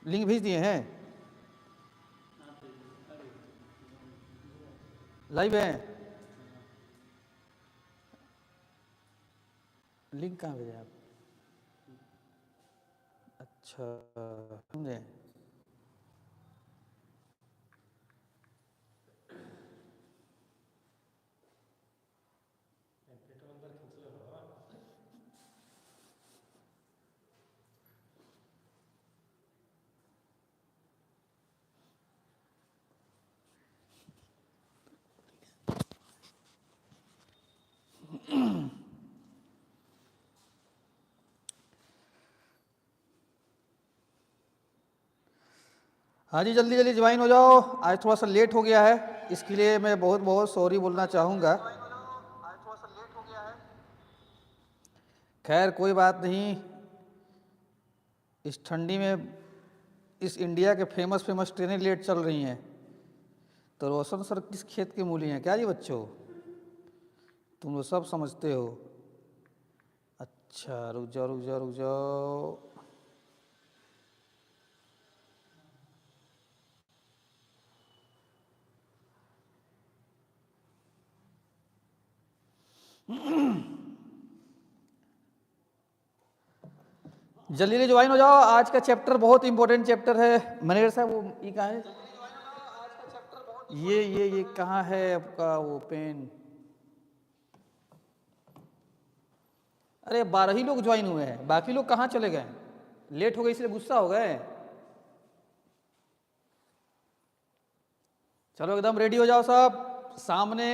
Link भेज दिए हैं, लाइव है। लिंक कहाँ भेजे आप? अच्छा समझे। हाँ जी, जल्दी जल्दी ज्वाइन हो जाओ। आज थोड़ा सा लेट हो गया है, इसके लिए मैं बहुत बहुत सॉरी बोलना चाहूँगा। खैर कोई बात नहीं, इस ठंडी में इस इंडिया के फेमस फेमस ट्रेनें लेट चल रही हैं, तो रोशन सर किस खेत के मूली हैं क्या जी बच्चों? तुम लोग सब समझते हो। अच्छा रुक जाओ रुक जाओ रुक जाओ। जल्दी जल्दी ज्वाइन हो जाओ। आज का चैप्टर बहुत इंपॉर्टेंट चैप्टर है। मैनेजर साहब वो ये कहाँ है? ये कहाँ है आपका वो पेन? अरे 12 ही लोग ज्वाइन हुए हैं, बाकी लोग कहाँ चले गए? लेट हो गए इसलिए गुस्सा हो गए? चलो एकदम रेडी हो जाओ सब। सामने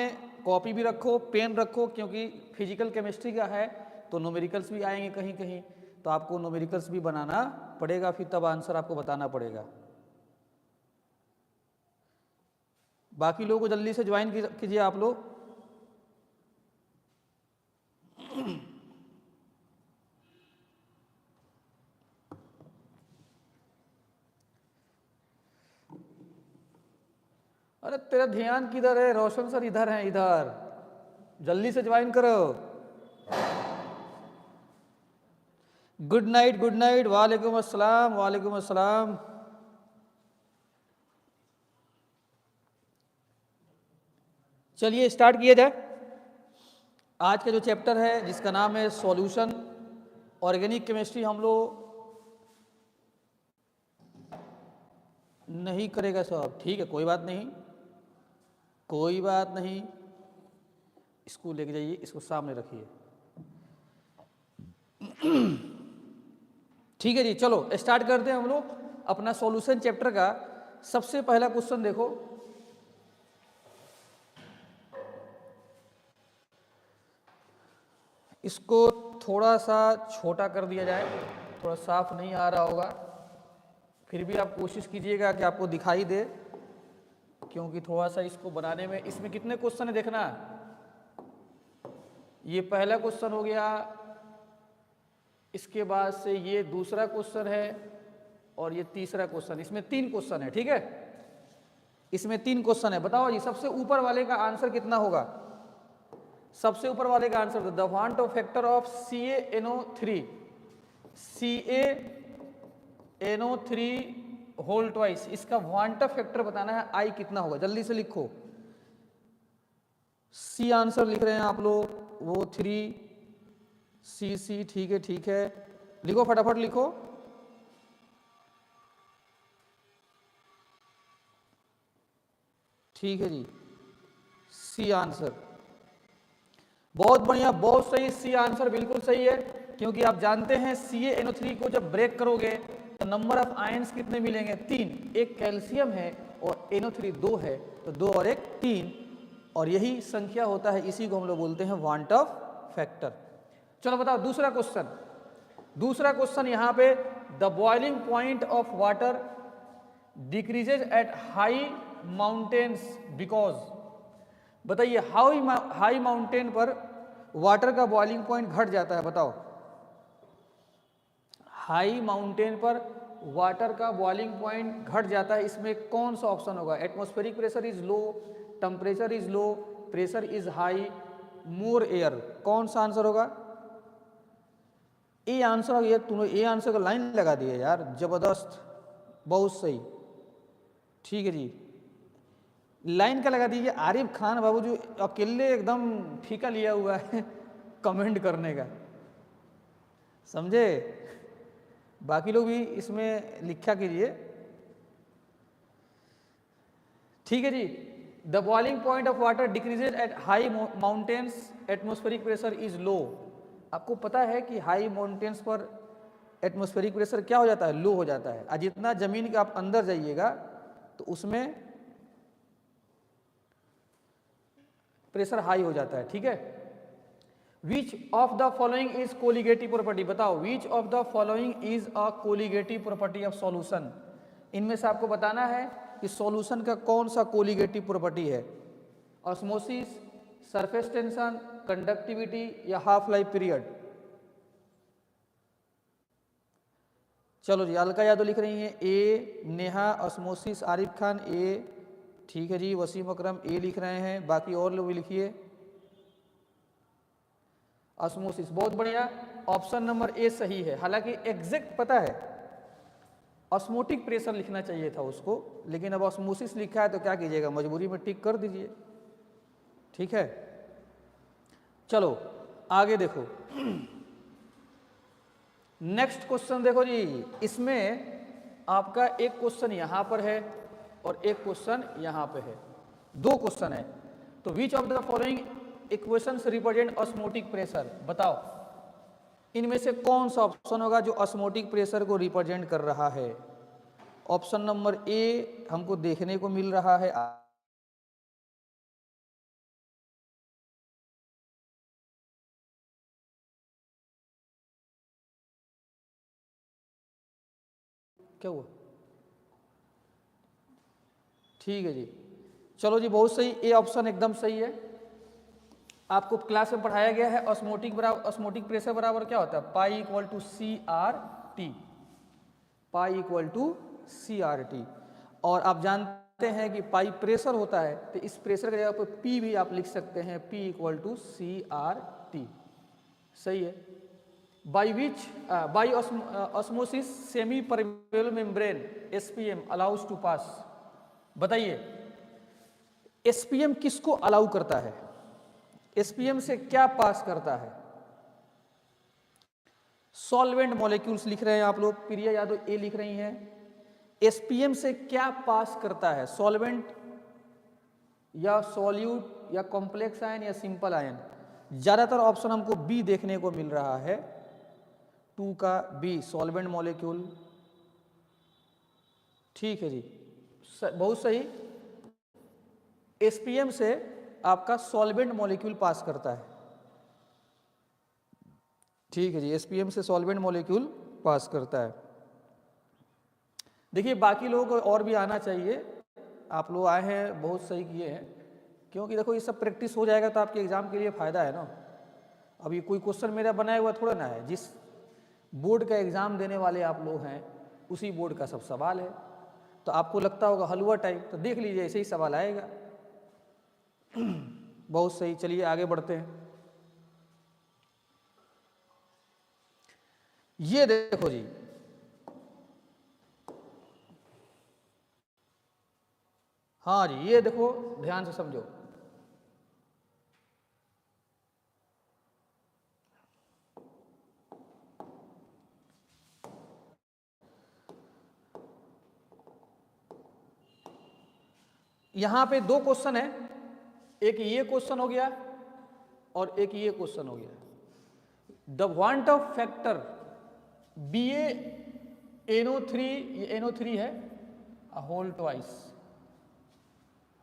कॉपी भी रखो, पेन रखो, क्योंकि फिजिकल केमिस्ट्री का है तो न्यूमेरिकल्स भी आएंगे कहीं कहीं, तो आपको न्यूमेरिकल्स भी बनाना पड़ेगा, फिर तब आंसर आपको बताना पड़ेगा। बाकी लोगों को जल्दी से ज्वाइन कीजिए आप लोग। अरे तेरा ध्यान किधर है? रोशन सर इधर हैं, इधर। जल्दी से ज्वाइन करो। Good night good night. वालेकुम अस्सलाम वालेकुम अस्सलाम। चलिए स्टार्ट किया जाए। आज का जो चैप्टर है जिसका नाम है सॉल्यूशन ऑर्गेनिक केमिस्ट्री, हम लोग नहीं करेगा सब, ठीक है कोई बात नहीं, कोई बात नहीं। इसको लेके जाइए, इसको सामने रखिए। ठीक है जी, चलो स्टार्ट करते हैं हम लोग अपना सॉल्यूशन चैप्टर का। सबसे पहला क्वेश्चन देखो, इसको थोड़ा सा छोटा कर दिया जाए, थोड़ा साफ नहीं आ रहा होगा, फिर भी आप कोशिश कीजिएगा कि आपको दिखाई दे, क्योंकि थोड़ा सा इसको बनाने में, इसमें कितने क्वेश्चन है देखना। ये पहला क्वेश्चन हो गया, इसके बाद से ये दूसरा क्वेश्चन है, और ये तीसरा क्वेश्चन। इसमें 3 क्वेश्चन है, ठीक है, इसमें 3 क्वेश्चन है। बताओ जी सबसे ऊपर वाले का आंसर कितना होगा? सबसे ऊपर वाले का answer the van't Hoff factor ऑफ CaNO3, CaNO3 होल ट्वाइस, इसका वांट ऑफ फैक्टर बताना है। आई कितना होगा? जल्दी से लिखो। सी आंसर लिख रहे हैं आप लोग, वो 3 ठीक है, लिखो फटाफट लिखो। ठीक है जी, सी आंसर बहुत बढ़िया, बहुत सही। सी आंसर बिल्कुल सही है, क्योंकि आप जानते हैं CaNO3 को जब ब्रेक करोगे तो नंबर ऑफ आयंस कितने मिलेंगे? 3। एक कैल्शियम है और NO3 2 है, तो 2 और 1 3, और यही संख्या होता है, इसी को हम लोग बोलते हैं वांट ऑफ फैक्टर। चलो बताओ दूसरा क्वेश्चन। दूसरा क्वेश्चन यहाँ पे, the boiling point of water decreases at high mountains because. बताइए हाई माउंटेन पर वाटर का बॉइलिंग पॉइंट घट जाता है, बताओ। हाई माउंटेन पर वाटर का बॉइलिंग पॉइंट घट जाता है, इसमें कौन सा ऑप्शन होगा? Atmospheric pressure is low, temperature is low, pressure is high, more air, कौन सा आंसर होगा? ए आंसर हो गया। तुमने ए आंसर को लाइन लगा दी है यार, जबरदस्त। बहुत सही, ठीक है जी। लाइन का लगा दीजिए, आरिफ खान बाबू जो अकेले एकदम फीका लिया हुआ है कमेंट करने का, समझे। बाकी लोग भी इसमें लिखा कीजिए, ठीक है जी। The boiling point of water decreases at high mountains, atmospheric pressure is low. आपको पता है कि हाई माउंटेन्स पर एटमॉस्फेरिक प्रेशर क्या हो जाता है, लो हो जाता है। और जितना जमीन के आप अंदर जाइएगा तो उसमें प्रेशर हाई हो जाता है, ठीक है। Which of the following is colligative property, बताओ which of the following is a colligative property of solution. इनमें से आपको बताना है कि सॉल्यूशन का कौन सा कोलिगेटिव प्रॉपर्टी है। ऑस्मोसिस, सरफेस टेंशन, कंडक्टिविटी या हाफ लाइफ पीरियड। चलो जी, अलका यादव लिख रही हैं ए, नेहा, ऑस्मोसिस, आरिफ खान ए, ठीक है जी। वसीम अकरम ए लिख रहे हैं, बाकी और लोग भी लिखिए। ऑस्मोसिस, बहुत बढ़िया, ऑप्शन नंबर ए सही है। हालांकि एग्जैक्ट पता है ऑस्मोटिक प्रेशर लिखना चाहिए था उसको, लेकिन अब ऑस्मोसिस लिखा है तो क्या कीजिएगा, मजबूरी में टिक कर दीजिए, ठीक है। चलो आगे देखो, नेक्स्ट क्वेश्चन देखो जी। इसमें आपका एक क्वेश्चन यहां पर है और एक क्वेश्चन यहां पे है, दो क्वेश्चन है। तो which of the following equations represent osmotic pressure, बताओ इनमें से कौन सा ऑप्शन होगा जो ऑस्मोटिक प्रेशर को रिप्रेजेंट कर रहा है। ऑप्शन नंबर ए हमको देखने को मिल रहा है, क्या हुआ, ठीक है जी। चलो जी, बहुत सही, ए ऑप्शन एकदम सही है। आपको क्लास में पढ़ाया गया है ऑस्मोटिक प्रेशर बराबर क्या होता है, pi equal to C R T, pi equal to C R T. और आप जानते हैं कि पाई प्रेशर होता है, तो इस प्रेशर की जगह पर पी भी आप लिख सकते हैं, P equal to C R T, सही है। By which by osmosis semi permeable membrane SPM allows to pass, बताइए एसपीएम किसको अलाउ करता है, एसपीएम से क्या पास करता है। सॉल्वेंट मॉलिक्यूल्स लिख रहे हैं आप लोग, प्रिया यादव ए लिख रही हैं। एसपीएम से क्या पास करता है, सॉल्वेंट या सॉल्यूट या कॉम्प्लेक्स आयन या सिंपल आयन। ज्यादातर ऑप्शन हमको बी देखने को मिल रहा है, 2 का बी, सॉल्वेंट मॉलिक्यूल, ठीक है जी, बहुत सही। एसपीएम से आपका सॉल्वेंट मॉलिक्यूल पास करता है, ठीक है जी, एसपीएम से सॉल्वेंट मॉलिक्यूल पास करता है। देखिए बाकी लोगों को और भी आना चाहिए, आप लोग आए हैं बहुत सही किए हैं, क्योंकि देखो ये सब प्रैक्टिस हो जाएगा तो आपके एग्जाम के लिए फायदा है ना। अभी कोई क्वेश्चन मेरा बनाया हुआ थोड़ा ना है, जिस बोर्ड का एग्जाम देने वाले आप लोग हैं उसी बोर्ड का सब सवाल है। तो आपको लगता होगा हलवा टाइप, तो देख लीजिए ऐसे ही सवाल आएगा। बहुत सही, चलिए आगे बढ़ते हैं। ये देखो जी, हाँ जी, ये देखो ध्यान से समझो। यहां पे दो क्वेश्चन है, एक ये क्वेश्चन हो गया और एक ये क्वेश्चन हो गया। The van't Hoff factor BaNO3, ये NO3 है, होल ट्वाइस,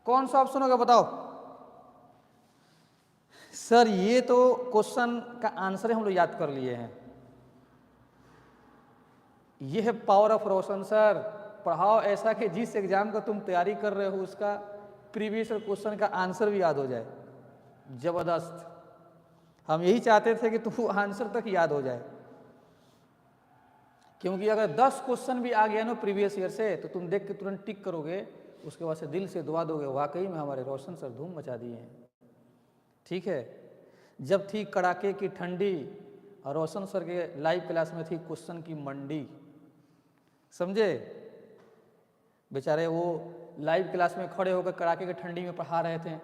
कौन सा ऑप्शन होगा बताओ। सर ये तो क्वेश्चन का आंसर हम लोग याद कर लिए हैं, ये है पावर ऑफ रोशन। सर पढ़ाओ ऐसा कि जिस एग्जाम का तुम तैयारी कर रहे हो उसका प्रीवियस क्वेश्चन का आंसर भी याद हो जाए, जबरदस्त। हम यही चाहते थे कि तुम आंसर तक याद हो जाए, क्योंकि अगर 10 क्वेश्चन भी आ गया ना प्रीवियस ईयर से तो तुम देख के तुरंत टिक करोगे, उसके बाद से दिल से दुआ दोगे, वाकई में हमारे रोशन सर धूम मचा दिए हैं, ठीक है। जब थी कड़ाके की ठंडी और रोशन सर के लाइव क्लास में थी क्वेश्चन की मंडी, समझे। बेचारे वो लाइव क्लास में खड़े होकर कड़ाके की ठंडी में पढ़ा रहे थे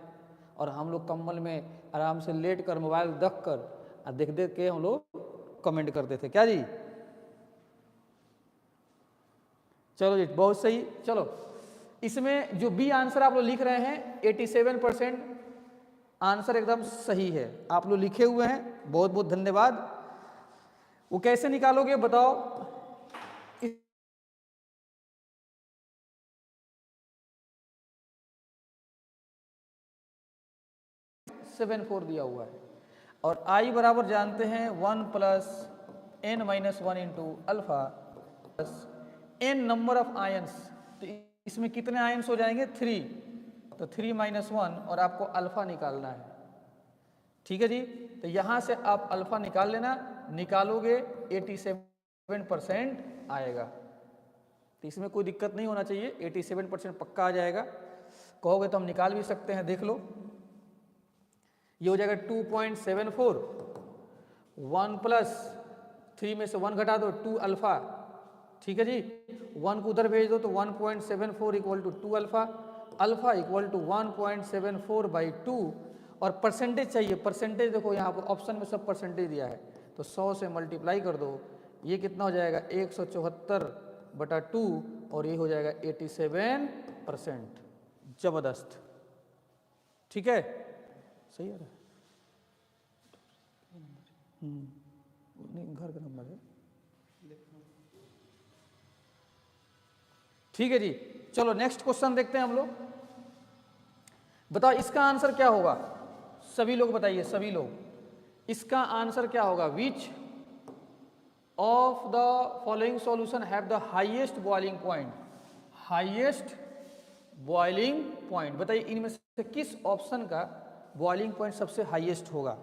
और हम लोग कंबल में आराम से लेट कर मोबाइल रख कर और देख देख के हम लोग कमेंट करते थे। क्या जी? चलो जी, बहुत सही। चलो, इसमें जो बी आंसर आप लोग लिख रहे हैं 87% आंसर एकदम सही है, आप लोग लिखे हुए हैं, बहुत बहुत धन्यवाद। वो कैसे निकालोगे बताओ? 74 दिया हुआ है और i बराबर जानते हैं 1 plus n minus 1 into alpha plus n number of ions. तो इसमें कितने आयंस हो जाएंगे? 3, तो 3 माइनस 1 और आपको अल्फा निकालना है। ठीक है जी, तो यहां से आप अल्फा निकाल लेना, निकालोगे 87% आएगा। तो इसमें कोई दिक्कत नहीं होना चाहिए, 87% पक्का आ जाएगा। कहोगे तो हम निकाल भी सकते हैं, देख लो। ये हो जाएगा 2.74, 1 प्लस 3 में से 1 घटा दो 2 अल्फा। ठीक है जी, 1 को उधर भेज दो तो 1.74 equal to 2 alpha, alpha equal to 1.74 by 2 और परसेंटेज चाहिए। परसेंटेज देखो यहाँ पर ऑप्शन में सब परसेंटेज दिया है, तो 100 से मल्टीप्लाई कर दो, ये कितना हो जाएगा 174/2 और ये हो जाएगा 87%। जबरदस्त, ठीक है, सही आ रहा है। नहीं, घर का नंबर है। ठीक है जी, चलो नेक्स्ट क्वेश्चन देखते हैं हम लोग। बताओ इसका आंसर क्या होगा? सभी लोग बताइए, सभी लोग, इसका आंसर क्या होगा? विच of the following solution have the highest boiling point? Highest boiling point बताइए, इनमें से किस ऑप्शन का बॉइलिंग पॉइंट सबसे हाईएस्ट होगा?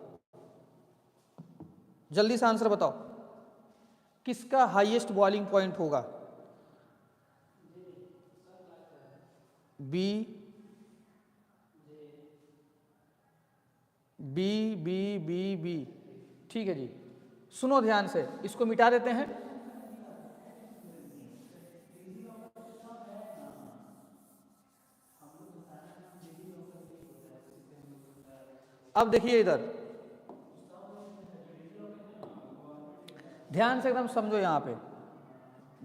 जल्दी से आंसर बताओ, किसका हाईएस्ट बॉइलिंग पॉइंट होगा? B B B B B ठीक है जी, सुनो ध्यान से, इसको मिटा देते हैं। अब देखिए इधर ध्यान से एकदम समझो, यहाँ पे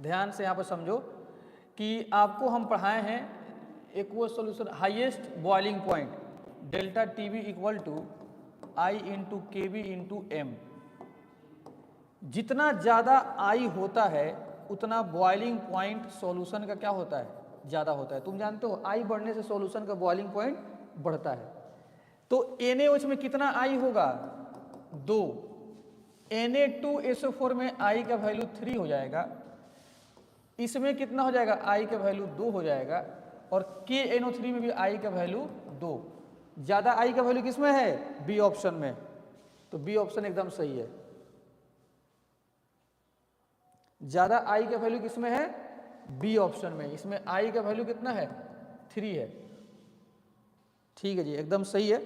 ध्यान से यहाँ पे समझो कि आपको हम पढ़ाए हैं aqueous solution highest boiling point delta Tb equal to i into K b into m. जितना ज़्यादा आई होता है उतना बॉइलिंग पॉइंट सॉल्यूशन का क्या होता है? ज़्यादा होता है। तुम जानते हो आई बढ़ने से सॉल्यूशन का बॉइलिंग पॉइंट बढ़ता है। तो NaOH में कितना आई होगा? 2। Na2SO4 में आई का वैल्यू 3 हो जाएगा, इसमें कितना हो जाएगा? आई का वैल्यू 2 हो जाएगा और KNO3 में भी आई का वैल्यू 2। ज़्यादा आई का वैल्यू किसमें है? बी ऑप्शन में, तो बी ऑप्शन एकदम सही है। ज़्यादा आई का वैल्यू किसमें है? बी ऑप्शन में। इसमें आई का वैल्यू कितना है? 3 है। ठीक है जी, एकदम सही है।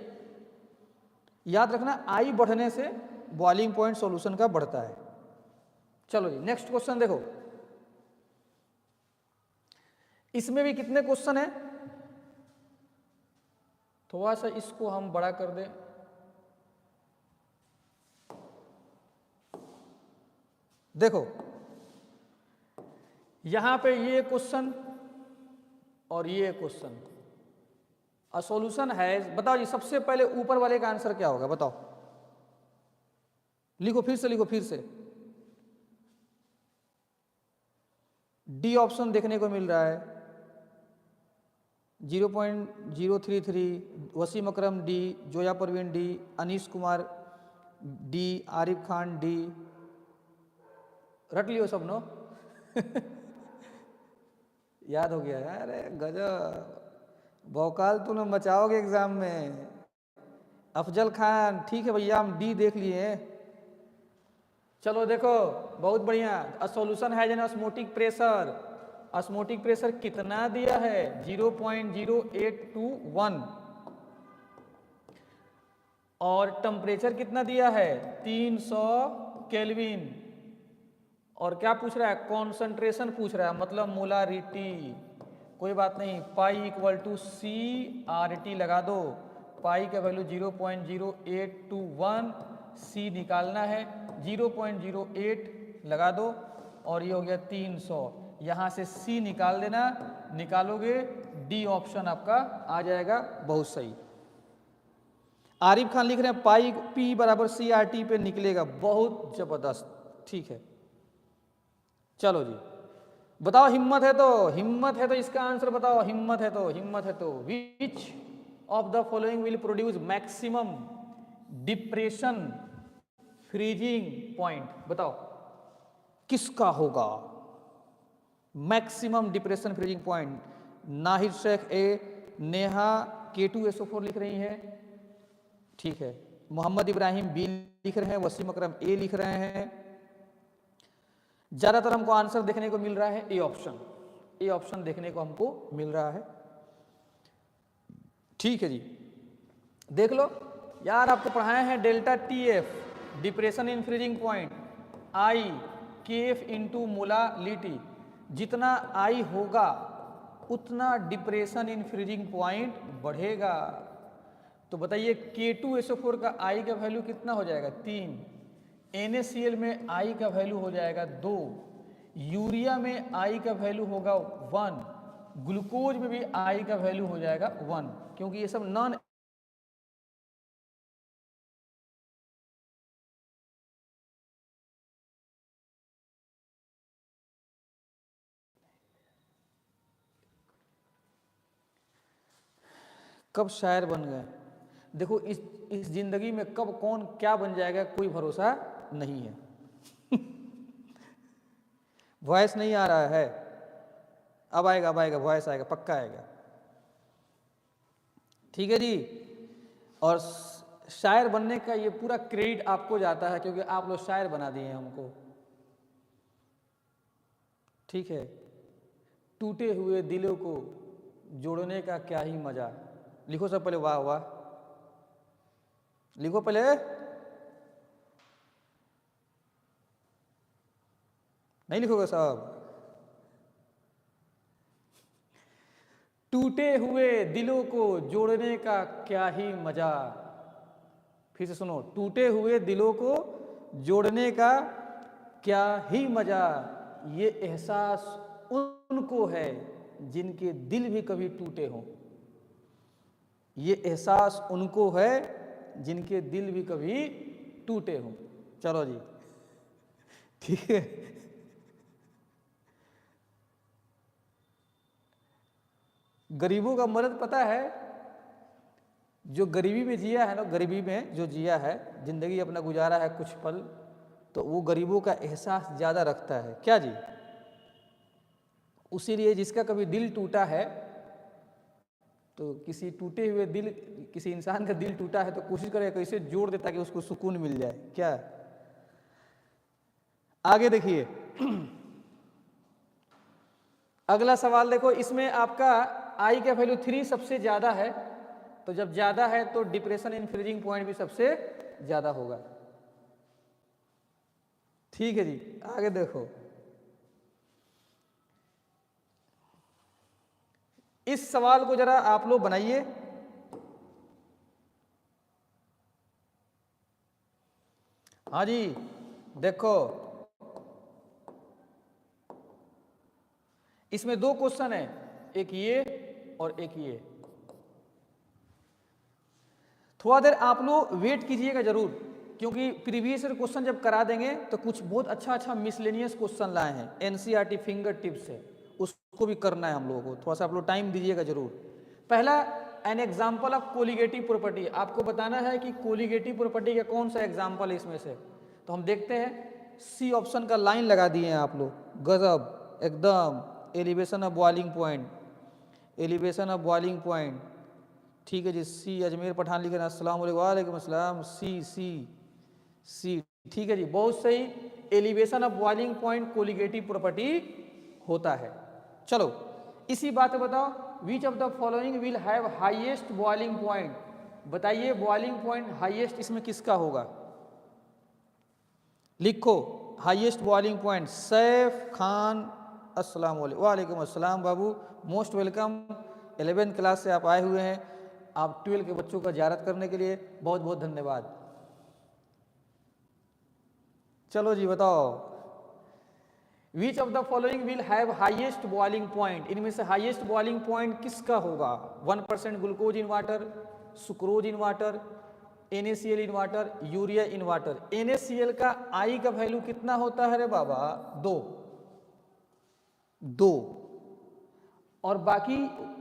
याद रखना आई बढ़ने से बॉइलिंग पॉइंट सॉल्यूशन का बढ़ता है। चलो जी नेक्स्ट क्वेश्चन देखो, इसमें भी कितने क्वेश्चन है? थोड़ा सा इसको हम बड़ा कर दें। देखो यहां पे ये क्वेश्चन और ये क्वेश्चन, अ सॉल्यूशन है। बताओ जी सबसे पहले ऊपर वाले का आंसर क्या होगा? बताओ, लिखो फिर से, लिखो फिर से। डी ऑप्शन देखने को मिल रहा है, 0.033, Wasim Akram D, Zoya Parveen D, Anish Kumar D, Arif Khan D. रट लियो सब नो याद हो गया यार, अरे गजब, भौकाल तूने मचाओगे एग्जाम में। अफजल खान, ठीक है भैया, हम डी देख लिए। चलो देखो बहुत बढ़िया, अ सॉल्यूशन है जन ऑस्मोटिक प्रेशर। ऑस्मोटिक प्रेशर कितना दिया है? 0.0821 और टेम्परेचर कितना दिया है? 300 केल्विन। और क्या पूछ रहा है? कॉन्सेंट्रेशन पूछ रहा है, मतलब मोलारिटी। कोई बात नहीं, pi equal to C R T लगा दो। पाई का वैल्यू 0.0821, सी निकालना है 0.08 लगा दो और ये हो गया 300। यहाँ से सी निकाल देना, निकालोगे डी ऑप्शन आपका आ जाएगा, बहुत सही। आरिफ खान लिख रहे हैं पाई पी बराबर सी आर टी पे निकलेगा, बहुत जबरदस्त, ठीक है। चलो जी बताओ, हिम्मत है तो, हिम्मत है तो इसका आंसर बताओ, हिम्मत है तो, हिम्मत है तो। Which of the following will produce maximum depression freezing point, बताओ किसका होगा maximum depression freezing point. Nahid Shaikh A, Neha K2SO4 लिख रही है, ठीक है। मोहम्मद इब्राहिम बी लिख रहे हैं, वसीम अकरम ए लिख रहे हैं। ज्यादातर हमको आंसर देखने को मिल रहा है ए ऑप्शन, ए ऑप्शन देखने को हमको मिल रहा है, ठीक है जी। देख लो यार, आपको पढ़ाए हैं delta TF depression in freezing point, I KF into molality. जितना आई होगा उतना डिप्रेशन इन फ्रीजिंग पॉइंट बढ़ेगा। तो बताइए K2SO4 का आई का वैल्यू कितना हो जाएगा 3, NaCl में आई का वैल्यू हो जाएगा 2, यूरिया में आई का वैल्यू होगा 1, ग्लूकोज में भी आई का वैल्यू हो जाएगा 1, क्योंकि ये सब नॉन कब शायर बन गए। देखो इस जिंदगी में कब कौन क्या बन जाएगा कोई भरोसा नहीं है। वॉइस नहीं आ रहा है, अब आएगा, अब आएगा, वॉइस आएगा, पक्का आएगा, ठीक है जी। और शायर बनने का ये पूरा क्रेडिट आपको जाता है, क्योंकि आप लोग शायर बना दिए हैं हमको, ठीक है। टूटे हुए दिलों को जोड़ने का क्या ही मजा। लिखो सब पहले, वाह वाह लिखो पहले, नहीं लिखोगे साहब। टूटे हुए दिलों को जोड़ने का क्या ही मजा। फिर से सुनो, टूटे हुए दिलों को जोड़ने का क्या ही मजा, ये एहसास उनको है जिनके दिल भी कभी टूटे हों। ये एहसास उनको है जिनके दिल भी कभी टूटे हों। चलो जी, ठीक है। गरीबों का मर्द पता है, जो गरीबी में जिया है ना, गरीबी में जो जिया है, जिंदगी अपना गुजारा है कुछ पल, तो वो गरीबों का एहसास ज्यादा रखता है, क्या जी। उसीलिए जिसका कभी दिल टूटा है, तो किसी टूटे हुए दिल, किसी इंसान का दिल टूटा है तो कोशिश करे कैसे जोड़ दे ताकि उसको सुकून मिल जाए, क्या। आगे देखिए, अगला सवाल देखो, इसमें आपका आई का वैल्यू 3 सबसे ज्यादा है, तो जब ज्यादा है तो डिप्रेशन इन फ्रीजिंग पॉइंट भी सबसे ज्यादा होगा, ठीक है जी। आगे देखो, इस सवाल को जरा आप लोग बनाइए। हाँ जी देखो, इसमें 2 क्वेश्चन है, एक ये और एक ये। थोड़ा देर आप लोग वेट कीजिएगा जरूर, क्योंकि प्रीवियस ईयर क्वेश्चन जब करा देंगे तो कुछ बहुत अच्छा अच्छा मिसलेनियस क्वेश्चन लाए हैं NCERT फिंगर टिप्स से, उसको भी करना है हम लोगों को। थोड़ा सा आप लोग टाइम दीजिएगा जरूर। पहला, an example of colligative property, आपको बताना है कि कोलिगेटिव प्रॉपर्टी का कौन सा एग्जाम्पल है इसमें से। तो हम देखते हैं, सी ऑप्शन का लाइन लगा दिए हैं आप लोग, गजब एकदम। Elevation of boiling point, elevation of boiling point, ठीक है जी। सी अजमेर पठान लिख रहे हैं, अस्सलाम वालेकुम अस्सलाम। सी सी सी, ठीक है जी, बहुत सही। Elevation of boiling point colligative property होता है। चलो इसी बात पे बताओ, which of the following will have highest boiling point, बताइए बॉइलिंग पॉइंट हाईएस्ट इसमें किसका होगा। लिखो highest boiling point, Saif Khan अस्सलाम वालेकुम अस्सलाम बाबू, मोस्ट वेलकम। 11th क्लास से आप आए हुए हैं, आप 12 के बच्चों का ज़ियारत करने के लिए बहुत बहुत धन्यवाद। चलो जी बताओ, which of the following will have highest boiling point, इनमें से हाईएस्ट बॉइलिंग पॉइंट किसका होगा? 1% glucose in water, sucrose in water, NaCl in water, urea in water. NaCl का I का वैल्यू कितना होता है रे बाबा? 2। और बाकी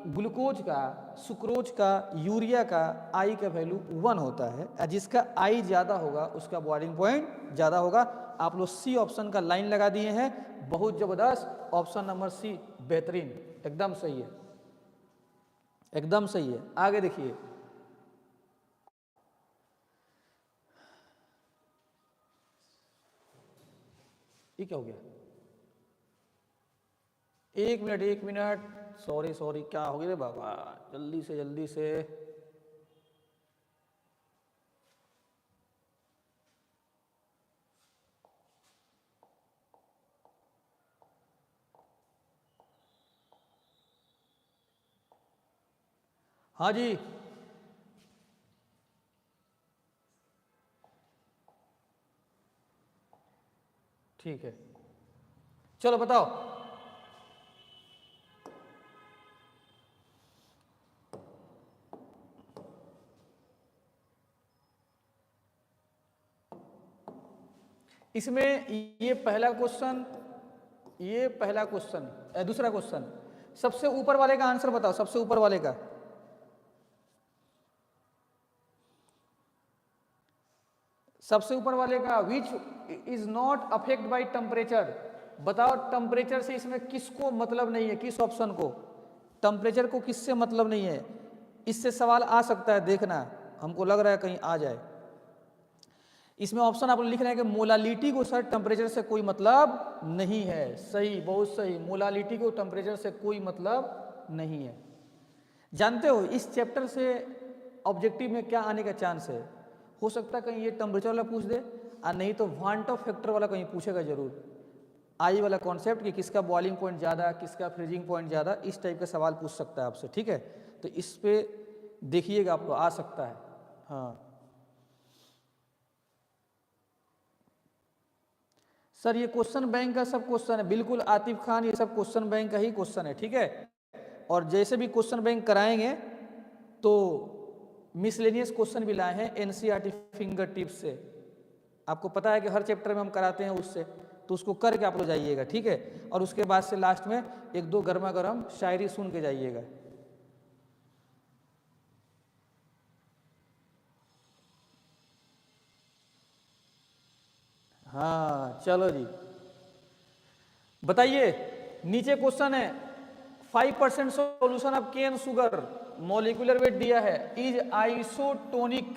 ग्लूकोज का, सुक्रोज का, यूरिया का I का वैल्यू 1 होता है। जिसका I ज़्यादा होगा उसका बॉइलिंग पॉइंट ज़्यादा होगा। आप लोग सी ऑप्शन का लाइन लगा दिए हैं, बहुत जबरदस्त। ऑप्शन नंबर सी बेहतरीन, एकदम सही है, एकदम सही है। आगे देखिए, ये क्या हो गया? एक मिनट, सॉरी, क्या हो गया रे बाबा? जल्दी से हाँ जी, ठीक है, चलो बताओ। इसमें ये पहला क्वेश्चन, दूसरा क्वेश्चन, सबसे ऊपर वाले का आंसर बताओ, सबसे ऊपर वाले का। सबसे ऊपर वाले का, which is not affect by temperature. बताओ टेम्परेचर से इसमें किसको मतलब नहीं है, किस ऑप्शन को? टेम्परेचर को किससे मतलब नहीं है? इससे सवाल आ सकता है, देखना, हमको लग रहा है कहीं आ जाए। इसमें ऑप्शन आप लिख रहे हैं कि मोलालिटी को सर टेम्परेचर से कोई मतलब नहीं है। सही, बहुत सही, मोलालिटी को टेम्परेचर से कोई मतलब नहीं है। जानते हो इस चैप्टर से ऑब्जेक्टिव में क्या आने का चांस है? हो सकता है कहीं ये टेम्परेचर वाला पूछ दे, और नहीं तो वांट ऑफ फैक्टर वाला कहीं पूछेगा जरूर। आई वाला कॉन्सेप्ट कि किसका बॉइलिंग पॉइंट ज़्यादा, किसका फ्रीजिंग पॉइंट ज़्यादा, इस टाइप का सवाल पूछ सकता है आपसे। ठीक है, तो इस पे देखिएगा, आपको आ सकता है। हाँ सर, ये क्वेश्चन बैंक का सब क्वेश्चन है, बिल्कुल आतिफ खान, ये सब क्वेश्चन बैंक का ही क्वेश्चन है। ठीक है, और जैसे भी क्वेश्चन बैंक कराएंगे तो मिसलेनियस क्वेश्चन भी लाए हैं NCERT फिंगर टिप्स से। आपको पता है कि हर चैप्टर में हम कराते हैं उससे, तो उसको करके आप लोग जाइएगा। ठीक है, और उसके बाद से लास्ट में 1-2 गर्मा गर्म शायरी सुन के जाइएगा। हाँ चलो जी, बताइए, नीचे क्वेश्चन है 5% solution of cane sugar, molecular weight दिया है, is isotonic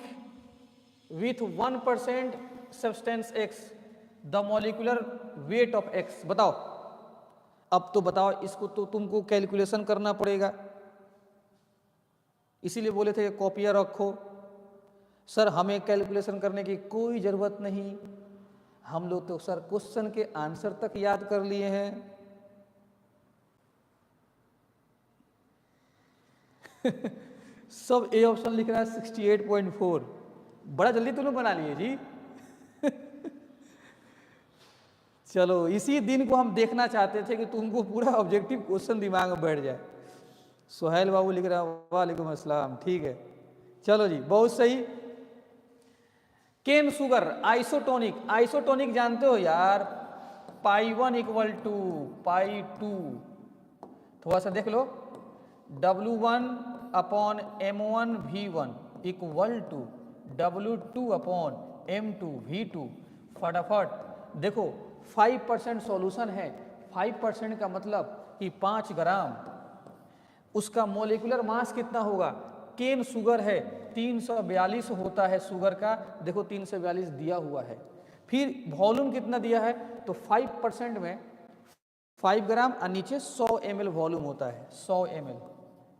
with 1% substance X, the molecular weight of X। बताओ, अब तो बताओ, इसको तो तुमको कैलकुलेशन करना पड़ेगा, इसीलिए बोले थे कि कॉपियाँ रखो। सर हमें कैलकुलेशन करने की कोई ज़रूरत नहीं, हम लोग तो सर क्वेश्चन के आंसर तक याद कर लिए हैं। सब ए ऑप्शन लिख रहा है 68.4, बड़ा जल्दी तुमने बना लिए जी। चलो, इसी दिन को हम देखना चाहते थे कि तुमको पूरा ऑब्जेक्टिव क्वेश्चन दिमाग में बैठ जाए। सोहेल बाबू लिख रहा है वालेकुम अस्सलाम, ठीक है, चलो जी, बहुत सही। केन शुगर आइसोटोनिक, आइसोटोनिक जानते हो यार, पाई1 इक्वल टू पाई2, थोड़ा सा देख लो, W1 upon M1 V1 equal to W2 upon M2 V2। फटाफट देखो, 5% सॉल्यूशन है, 5% का मतलब कि 5 ग्राम, उसका मोलिकुलर मास कितना होगा? केन शुगर है 342 होता है शुगर का, देखो 342 दिया हुआ है। फिर वॉल्यूम कितना दिया है? तो 5% में 5 ग्राम और नीचे 100 ml वॉल्यूम होता है, 100 ml।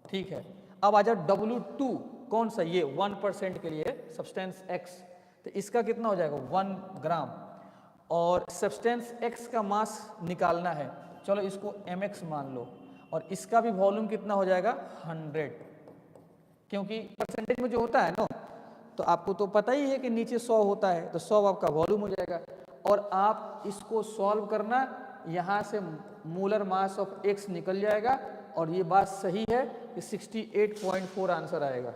ठीक है, अब आ जाओ W2, कौन सा? ये 1% के लिए सब्सटेंस X, तो इसका कितना हो जाएगा? 1 ग्राम। और सब्सटेंस X का मास निकालना है, चलो इसको mx मान लो, और इसका भी वॉल्यूम कितना हो जाएगा 100, क्योंकि परसेंटेज में जो होता है ना, तो आपको तो पता ही है कि नीचे 100 होता है, तो 100 आपका वॉल्यूम हो जाएगा। और आप इसको सॉल्व करना, यहाँ से मोलर मास ऑफ x निकल जाएगा, और ये बात सही है कि 68.4 आंसर आएगा।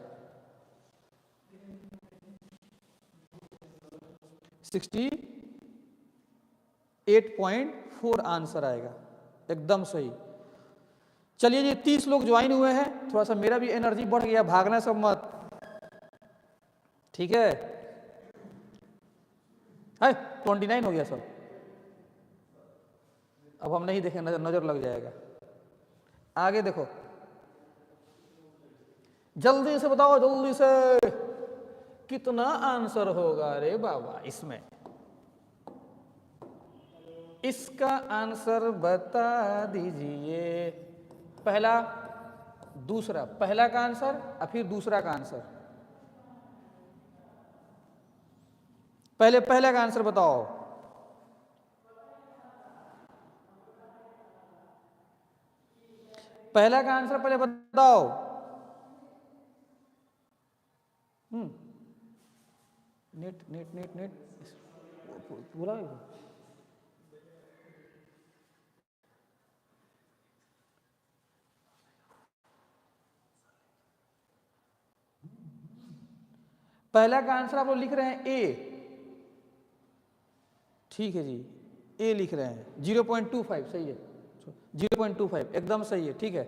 68.4 आंसर आएगा, एकदम सही। चलिए जी 30 लोग ज्वाइन हुए हैं, थोड़ा सा मेरा भी एनर्जी बढ़ गया, भागना सब मत, ठीक है। 29 हो गया सब, अब हम नहीं देखें, नजर लग जाएगा। आगे देखो, जल्दी से बताओ, जल्दी से, कितना आंसर होगा रे बाबा इसमें? इसका आंसर बता दीजिए। पहला, दूसरा, पहला का आंसर और फिर दूसरा का आंसर। पहले पहले का आंसर बताओ। पहला का आंसर पहले बताओ। नेट नेट नेट नेट पूरा पहला का आंसर आप लोग लिख रहे हैं ए, ठीक है जी, ए लिख रहे हैं। 0.25 सही है, 0.25 एकदम सही है, ठीक है।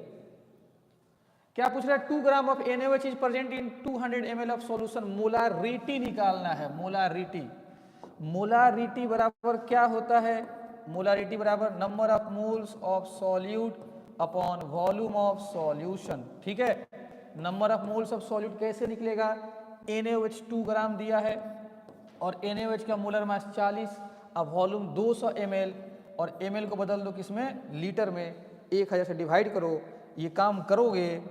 क्या पूछ रहा है? 2 gram of NaOH is present in 200 ml of solution. Molarity निकालना है, मोलारिटी। मोलारिटी बराबर क्या होता है? मोलारिटी बराबर number of moles of solute upon volume of solution, ठीक है। Number of moles of solute कैसे निकलेगा? NaOH 2 ग्राम दिया है और NaOH का मोलर मास 40, अब वॉल्यूम 200 ml, और ml को बदल दो किसमें? लीटर में। 1000 से डिवाइड करो, ये काम करोगे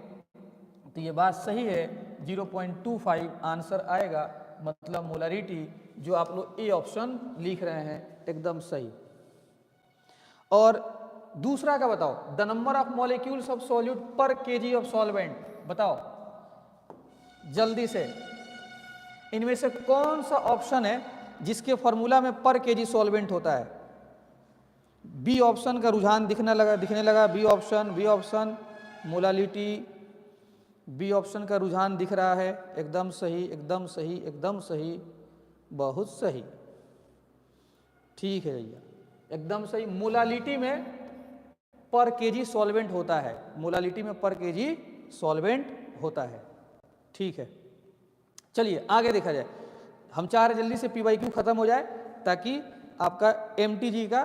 तो ये बात सही है, 0.25 आंसर आएगा। मतलब मोलारिटी जो आप लोग ए ऑप्शन लिख रहे हैं एकदम सही। और दूसरा का बताओ, the number of molecules of solute पर केजी ऑफ सॉल्वेंट। बताओ जल्दी से, इनमें से कौन सा ऑप्शन है जिसके फॉर्मूला में पर केजी सॉल्वेंट होता है? बी ऑप्शन का रुझान दिखने लगा, B option molality, B option का रुझान दिख रहा है, एकदम सही, एकदम सही, एकदम सही, बहुत सही, ठीक है भैया, एकदम सही। मोलालिटी में पर केजी सॉल्वेंट होता है, मोलालिटी में पर केजी सॉल्वेंट होता है, ठीक है। चलिए आगे देखा जाए, हम चाह रहे जल्दी से PYQ खत्म हो जाए ताकि आपका MTG का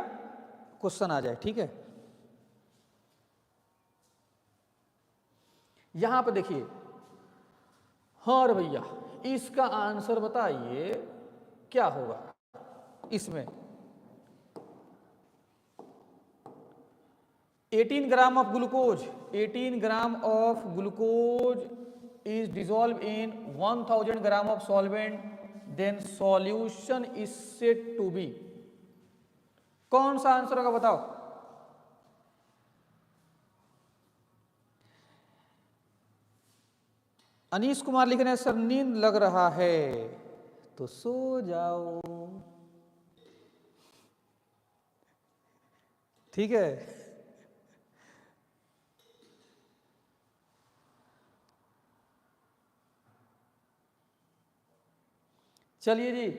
क्वेश्चन आ जाए, ठीक है। यहां पे देखिए, हाँ रे भैया, इसका आंसर बताइए क्या होगा इसमें? 18 gram of glucose, 18 gram of glucose is dissolved in 1000 gram of solvent, then solution is said to be। कौन सा आंसर होगा बताओ? अनीश कुमार लिख रहे हैं सर नींद लग रहा है, तो सो जाओ, ठीक है। चलिए जी,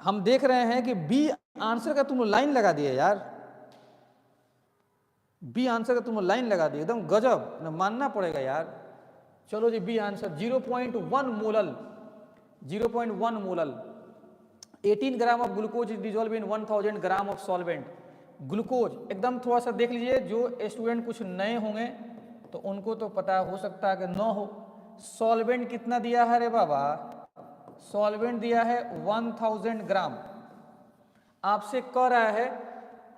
हम देख रहे हैं कि बी आंसर का तुम लाइन लगा दिए यार, बी आंसर का तुम लाइन लगा दिए, एकदम गजब, मानना पड़ेगा यार। चलो जी, B answer 0.1 molal, 0.1 molal, 18 gram of glucose is dissolve in 1000 gram of solvent. Glucose एकदम थोड़ा सा देख लीजिए, जो स्टूडेंट कुछ नए होंगे तो उनको तो पता हो सकता है कि न हो। सॉल्वेंट कितना दिया है रे बाबा? सॉल्वेंट दिया है 1000 ग्राम। आपसे कह रहा है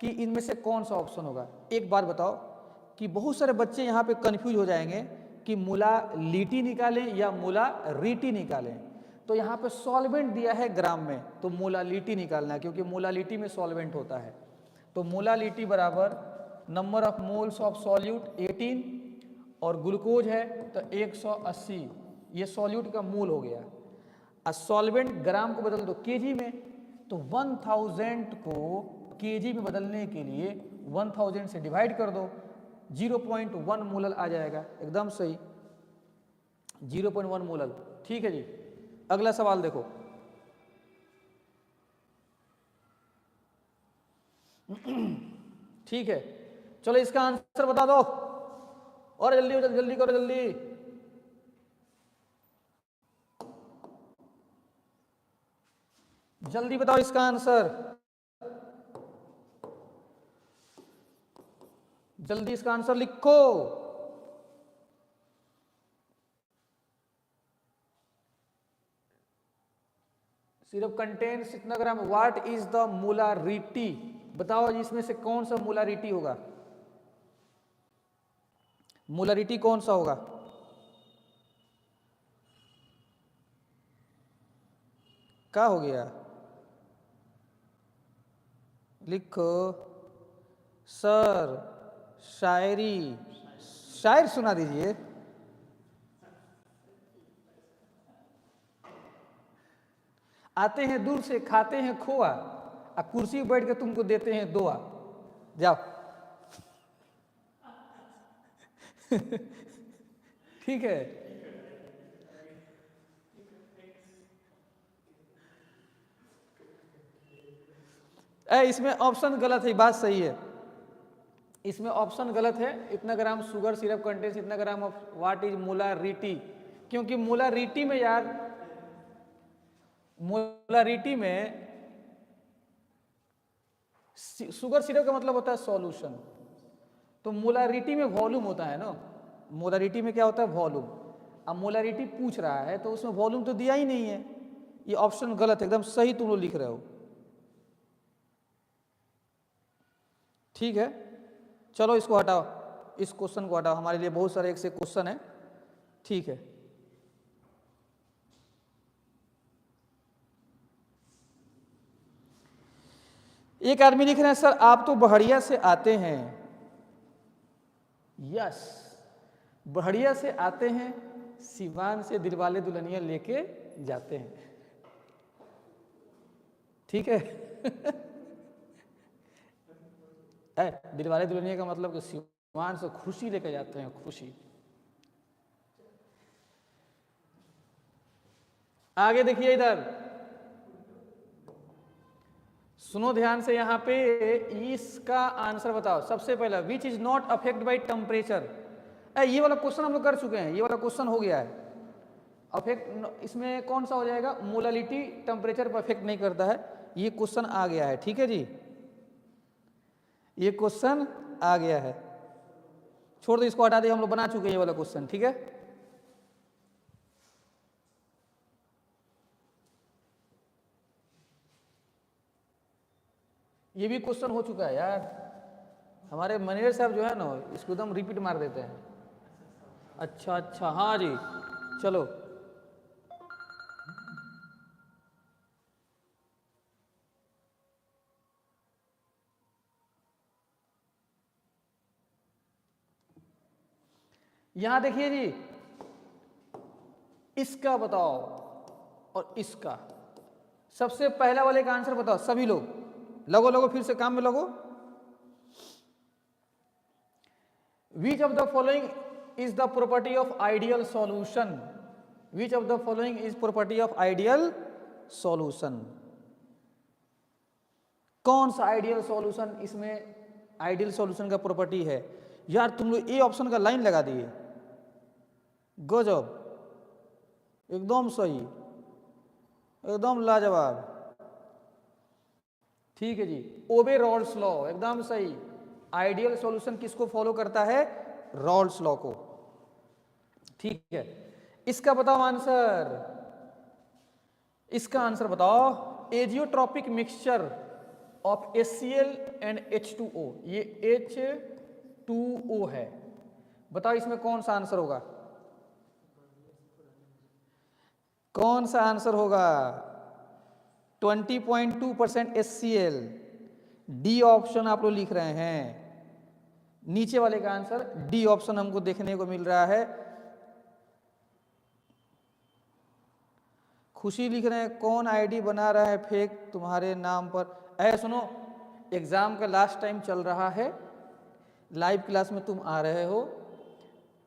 कि इनमें से कौन सा ऑप्शन होगा। एक बार बताओ कि बहुत सारे बच्चे यहाँ पे कंफ्यूज हो जाएंगे कि मोलालिटी निकालें या मोलारिटी निकालें। तो यहाँ पे सॉल्वेंट दिया है ग्राम में, तो मोलालिटी निकालना है, क्योंकि मोलालिटी में सॉल्वेंट होता है। तो मोलालिटी बराबर number of moles of solute 18 और ग्लूकोज है तो 180, ये सॉल्यूट का मोल हो गया। सॉल्वेंट ग्राम को बदल दो केजी में, तो 1000 को केजी में बदलने के लिए 1000 से डिवाइड कर दो, 0.1 मोलल आ जाएगा, एकदम सही 0.1 मोलल। ठीक है जी, अगला सवाल देखो। ठीक है, चलो इसका आंसर बता दो, और जल्दी जल्दी करो, जल्दी। जल्दी बताओ इसका आंसर, जल्दी इसका आंसर लिखो। सिर्फ कंटेन्स इतना ग्राम। व्हाट इज द मोलारिटी, बताओ इसमें से कौन सा मोलारिटी होगा, मोलारिटी कौन सा होगा? क्या हो गया, लिखो सर, शायरी, शायर सुना दीजिए। आते हैं दूर से, खाते हैं खोआ, और कुर्सी बैठ के तुमको देते हैं दुआ। जाओ। ठीक है, इसमें ऑप्शन गलत है, बात सही है, इसमें ऑप्शन गलत है। इतना ग्राम शुगर सिरप कंटेन्स इतना gram of what is molarity, क्योंकि मोलारिटी में यार, मोलारिटी में शुगर सिरप का मतलब होता है सॉल्यूशन, तो मोलारिटी में वॉल्यूम होता है ना, मोलारिटी में क्या होता है वॉल्यूम। अब मोलारिटी पूछ रहा है तो उसमें वॉल्यूम तो दिया ही नहीं है, ये ऑप्शन गलत, एकदम सही तुम लोग लिख रहे हो। ठीक है, चलो इसको हटाओ, इस क्वेश्चन को हटाओ, हमारे लिए बहुत सारे एक से क्वेश्चन है। ठीक है, एक आदमी लिख रहे हैं सर आप तो बहड़िया से आते हैं। यस, बहड़िया से आते हैं, सिवान से दिलवाले दुल्हनिया लेके जाते हैं। ठीक है। दिलवाले दुल्हनिया का मतलब कि सिवान से खुशी लेके जाते हैं, खुशी। आगे देखिए इधर, सुनो ध्यान से, यहां पे इसका आंसर बताओ। सबसे पहला, which is not affect by temperature, ये वाला क्वेश्चन हम लोग कर चुके हैं, ये वाला क्वेश्चन हो गया है। अफेक्ट इसमें कौन सा हो जाएगा, मोलालिटी टेम्परेचर पर अफेक्ट नहीं करता है, ये क्वेश्चन आ गया है। ठीक है जी, ये क्वेश्चन आ गया है, छोड़ दो इसको, हटा दे, हम लोग बना चुके हैं ये वाला क्वेश्चन। ठीक है, ये भी क्वेश्चन हो चुका है यार, हमारे मैनेजर साहब जो है ना इसको एकदम रिपीट मार देते हैं। अच्छा अच्छा, हाँ जी, चलो यहां देखिए जी, इसका बताओ और इसका। सबसे पहला वाले का आंसर बताओ सभी लोग, लगो लगो, फिर से काम में लगो। विच of the following is the property of ideal solution, which of the following is property of ideal solution, कौन सा आइडियल सॉल्यूशन इसमें आइडियल सॉल्यूशन का प्रॉपर्टी है? यार तुम लोग ए ऑप्शन का लाइन लगा दिए, गजब, एकदम सही, एकदम लाजवाब। ठीक है जी, ओबे रॉल्स लॉ, एकदम सही। आइडियल सॉल्यूशन किसको फॉलो करता है? रॉल्स लॉ को। ठीक है, इसका बताओ आंसर, इसका आंसर बताओ। Azeotropic mixture of HCl and H2O, ये H2O है, बताओ इसमें कौन सा आंसर होगा, कौन सा आंसर होगा? 20.2% HCl, डी ऑप्शन आप लोग लिख रहे हैं। नीचे वाले का आंसर डी ऑप्शन हमको देखने को मिल रहा है। खुशी लिख रहे हैं कौन आईडी बना रहा है फेक तुम्हारे नाम पर। ऐ सुनो, एग्जाम का लास्ट टाइम चल रहा है, लाइव क्लास में तुम आ रहे हो,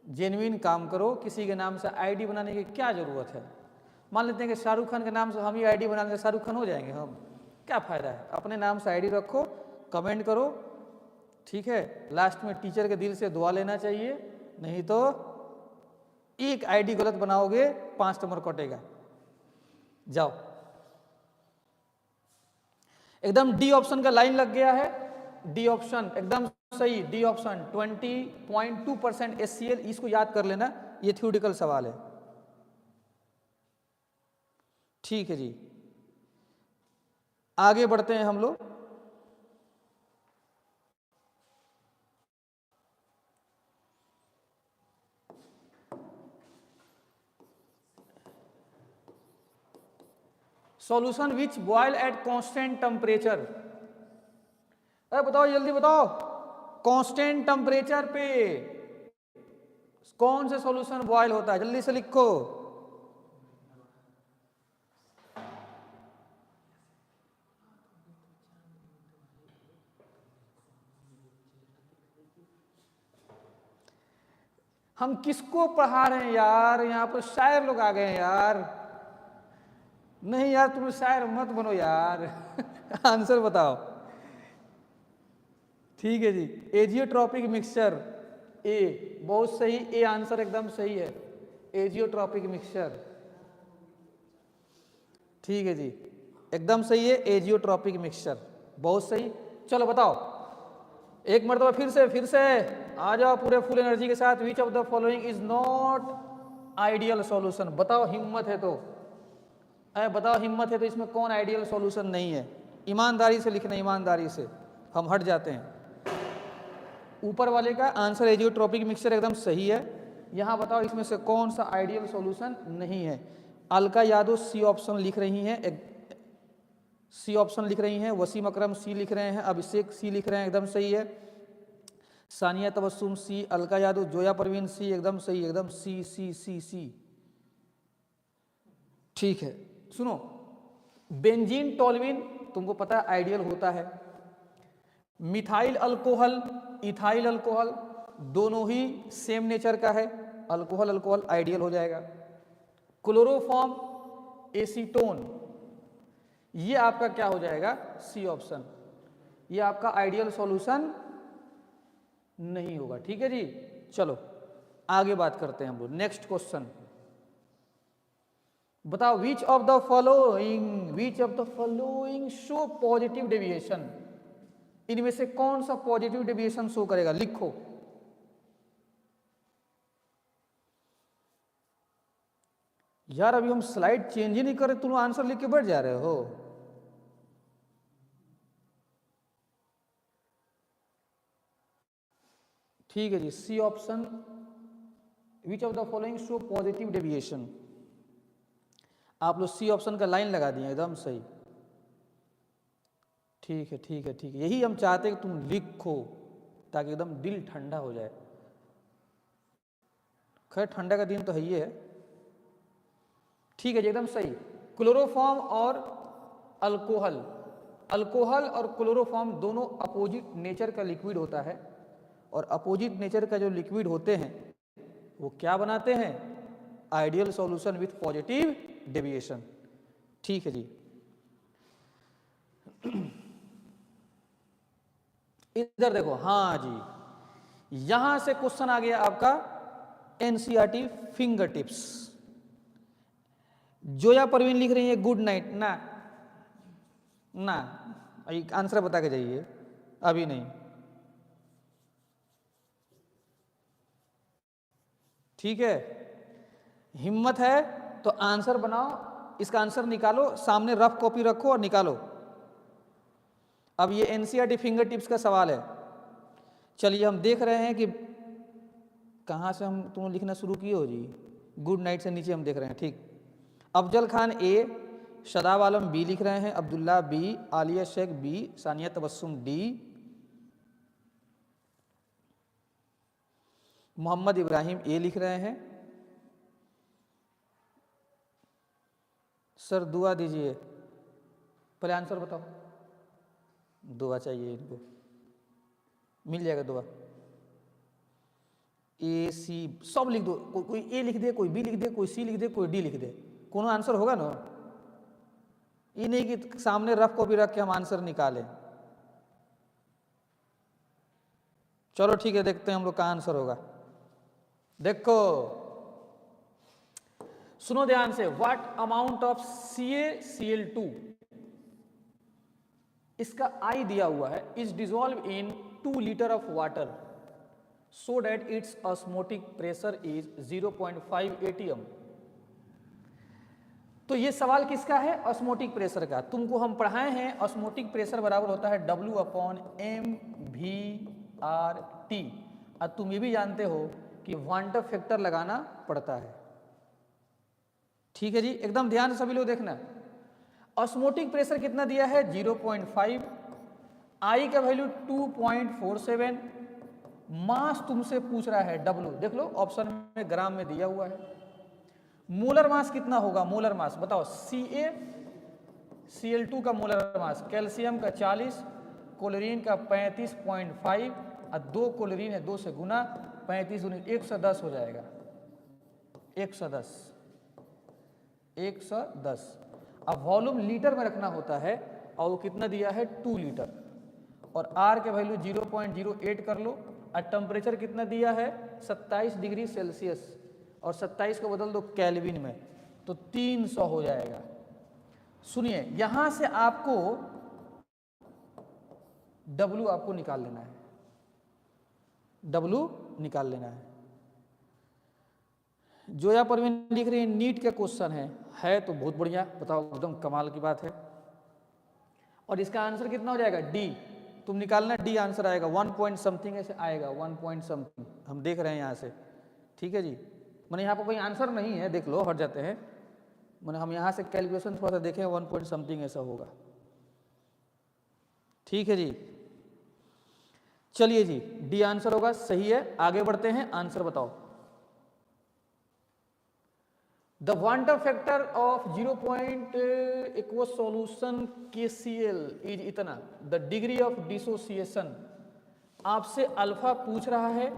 जेन्युइन काम करो, किसी के नाम से आईडी बनाने की क्या जरूरत है। मान लेते हैं कि शाहरुख खान के नाम से हम ही आईडी बना लेंगे, शाहरुख खान हो जाएंगे हम, क्या फायदा है। अपने नाम से आईडी रखो, कमेंट करो, ठीक है। लास्ट में टीचर के दिल से दुआ लेना चाहिए, नहीं तो एक आईडी गलत बनाओगे 5 नंबर कटेगा। जाओ, एकदम डी ऑप्शन का लाइन लग गया है, डी ऑप्शन एकदम सही, डी ऑप्शन 20.2% HCl, इसको याद कर लेना, ये थ्योरेटिकल सवाल है, ठीक है जी। आगे बढ़ते हैं हम लोग। Solution which boil at constant temperature. अरे बताओ जल्दी बताओ, कांस्टेंट टेम्परेचर पे कौन सा सॉल्यूशन बॉयल होता है, जल्दी से लिखो। हम किसको पढ़ा रहे हैं यार, यहाँ पर शायर लोग आ गए हैं यार। नहीं यार, तुम शायर मत बनो यार आंसर बताओ, ठीक है जी। एजियोट्रॉपिक मिक्सचर, ए, बहुत सही, ए आंसर एकदम सही है, एजियोट्रॉपिक मिक्सचर, ठीक है जी, एकदम सही है, एजियोट्रॉपिक मिक्सचर, बहुत सही। चलो बताओ एक मरतबा फिर से आ जाओ पूरे फुल एनर्जी के साथ। विच of the following is not ideal solution. बताओ हिम्मत है तो, बताओ हिम्मत है तो इसमें कौन आइडियल सॉल्यूशन नहीं है। ईमानदारी से लिखना, ईमानदारी से, हम हट जाते हैं। ऊपर वाले का आंसर एजियोट्रॉपिक मिक्सचर एकदम सही है। यहाँ बताओ इसमें से कौन सा आइडियल सॉल्यूशन नहीं है। अलका यादव सी ऑप्शन लिख रही हैं, सी ऑप्शन लिख रही हैं। वसीम अकरम सी लिख रहे हैं, अभिषेक सी लिख रहे हैं, एकदम सही है। सानिया तबस्सुम सी, अलका यादव, जोया परवीन सी, एकदम सही, एकदम सी सी सी सी, ठीक है। सुनो, बेंजीन टोल्यूइन तुमको पता है आइडियल होता है। मिथाइल अल्कोहल, इथाइल अल्कोहल, दोनों ही सेम नेचर का है, अल्कोहल अल्कोहल आइडियल हो जाएगा। क्लोरोफॉर्म एसीटोन, ये आपका क्या हो जाएगा, सी ऑप्शन, ये आपका आइडियल सॉल्यूशन नहीं होगा, ठीक है जी। चलो आगे बात करते हैं हम लोग। नेक्स्ट क्वेश्चन बताओ, which of the following show positive deviation. इनमें से कौन सा पॉजिटिव डेविएशन शो करेगा, लिखो। यार अभी हम स्लाइड चेंज ही नहीं कर रहे, तुम आंसर लिख के बैठ जा रहे हो। ठीक है जी, C option, which of the following show positive deviation. आप लोग सी ऑप्शन का लाइन लगा दिए, एकदम सही, ठीक है ठीक है ठीक है। यही हम चाहते हैं कि तुम लिखो ताकि एकदम दिल ठंडा हो जाए। खैर ठंडा का दिन तो है ही है, ठीक है जी, एकदम सही। क्लोरोफॉर्म और अल्कोहल, अल्कोहल और क्लोरोफॉर्म दोनों अपोजिट नेचर का लिक्विड होता है, और अपोजिट नेचर का जो लिक्विड होते हैं वो क्या बनाते हैं, ideal solution with positive deviation, ठीक है जी। इधर देखो, हाँ जी, यहां से क्वेश्चन आ गया आपका NCERT finger tips. Zoya Parveen लिख रही है गुड नाइट, ना ना, आंसर बता के जाइए, अभी नहीं, ठीक है। हिम्मत है तो आंसर बनाओ, इसका आंसर निकालो, सामने रफ कॉपी रखो और निकालो। अब ये एनसीईआरटी फिंगर टिप्स का सवाल है। चलिए हम देख रहे हैं कि कहाँ से हम तुम लिखना शुरू किए हो जी, गुड नाइट से नीचे हम देख रहे हैं, ठीक। अफजल खान ए, शदाब आलम बी लिख रहे हैं, Abdullah B, Alia Shaikh B, Sania Tabassum D, Mohammad Ibrahim A लिख रहे हैं। सर दुआ दीजिए, पहले आंसर बताओ। दुआ चाहिए इनको, मिल जाएगा दुआ। ए सी सब लिख दो, कोई ए लिख दे, कोई बी लिख दे, कोई सी लिख दे, कोई डी लिख दे, कोनो आंसर होगा ना। ये नहीं कि सामने रफ कॉपी रख के हम आंसर निकालें। चलो ठीक है, देखते हैं हम लोग का आंसर होगा। देखो सुनो ध्यान से, व्हाट अमाउंट ऑफ CaCl2, इसका आई दिया हुआ है, is dissolve in 2 litre of water so that it's osmotic pressure is 0.5 atm। तो ये सवाल किसका है? ऑस्मोटिक प्रेशर का। तुमको हम पढ़ाए हैं ऑस्मोटिक प्रेशर बराबर होता है W/mV/RT। और तुम ये भी जानते हो कि वान टफ फैक्टर लगाना पड़ता है। ठीक है जी, एकदम ध्यान से सभी लोग देखना। ऑस्मोटिक प्रेशर कितना दिया है? 0.5, आई का वैल्यू 2.47, मास तुमसे पूछ रहा है W, देख लो ऑप्शन में ग्राम में दिया हुआ है। मोलर मास कितना होगा? मोलर मास बताओ। CaCl2 का मोलर मास, कैल्शियम का 40, क्लोरीन का 35.5 और 2 क्लोरीन है, 2 से गुना 35 110 हो जाएगा। 110। अब वॉल्यूम लीटर में रखना होता है और वो कितना दिया है? 2 लीटर। और R के वैल्यू 0.08 कर लो। और टेम्परेचर कितना दिया है? 27 डिग्री सेल्सियस, और 27 को बदल दो केल्विन में तो 300 हो जाएगा। सुनिए, यहां से आपको W आपको निकाल लेना है, W निकाल लेना है। जोया परवीन लिख रही है नीट का क्वेश्चन है तो बहुत बढ़िया, बताओ एकदम कमाल की बात है। और इसका आंसर कितना हो जाएगा? डी। तुम निकालना, डी आंसर आएगा। 1 पॉइंट समथिंग ऐसे आएगा, 1 पॉइंट समथिंग हम देख रहे हैं यहाँ से। ठीक है जी, मैंने यहाँ पर कोई आंसर नहीं है, देख लो, हट जाते हैं। मैंने हम यहाँ से कैलकुलेशन थोड़ा सा देखें, 1 पॉइंट समथिंग ऐसा होगा। ठीक है जी, चलिए जी, डी आंसर होगा, सही है। आगे बढ़ते हैं, आंसर बताओ। The van't factor of 0 aqueous solution KCl is इतना। द डिग्री ऑफ डिसोसिएशन, आपसे अल्फा पूछ रहा है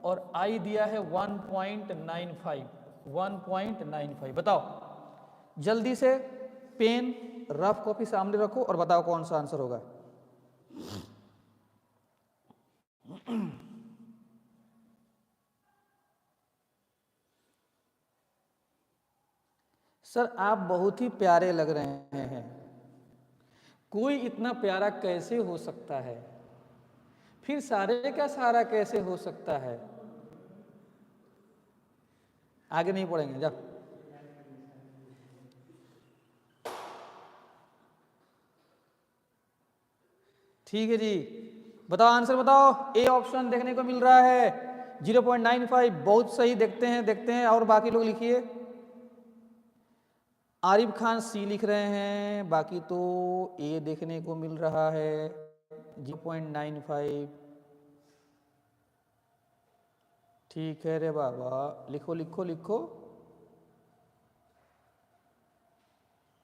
और आई दिया है 1.95। बताओ जल्दी से, पेन रफ कॉपी सामने रखो और बताओ कौन सा आंसर होगा। सर आप बहुत ही प्यारे लग रहे हैं, कोई इतना प्यारा कैसे हो सकता है? फिर सारे का सारा कैसे हो सकता है? आगे नहीं पढ़ेंगे, जाओ। ठीक है जी, बताओ आंसर बताओ। ए ऑप्शन देखने को मिल रहा है 0.95, बहुत सही। देखते हैं और बाकी लोग लिखिए। आरिफ खान सी लिख रहे हैं, बाकी तो ए देखने को मिल रहा है 0.95। ठीक है रे बाबा, लिखो लिखो लिखो।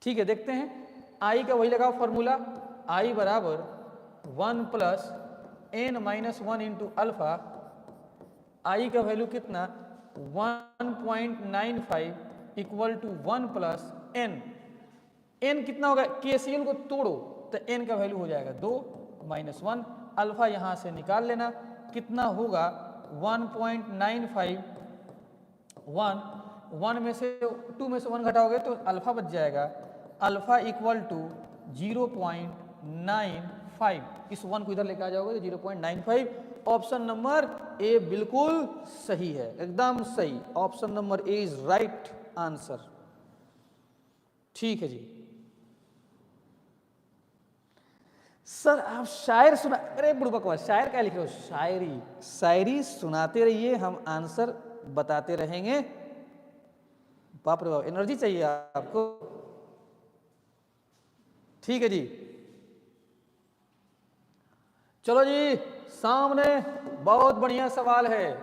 ठीक है, देखते हैं। आई का वही लगाओ फॉर्मूला, आई बराबर 1 + n-1 इंटू अल्फा। आई का वैल्यू कितना? 1.95 इक्वल टू 1 + n। n कितना होगा? KCl को तोड़ो तो n का वैल्यू हो जाएगा 2 - 1। अल्फा यहां से निकाल लेना, कितना होगा? 1.95। 1 में से 2 में से 1 घटाओगे तो अल्फा बच जाएगा। Alpha equal to 0.95। इस 1 को इधर लेके आ जाओगे तो 0.95। ऑप्शन नंबर ए बिल्कुल सही है, एकदम सही। Option number A is right answer. ठीक है जी। सर आप शायर सुना, अरे बुड़बक, शायर क्या लिखे हो? शायरी सुनाते रहिए, हम आंसर बताते रहेंगे। बाप रे बाप, एनर्जी चाहिए आपको। ठीक है जी, चलो जी, सामने बहुत बढ़िया सवाल है।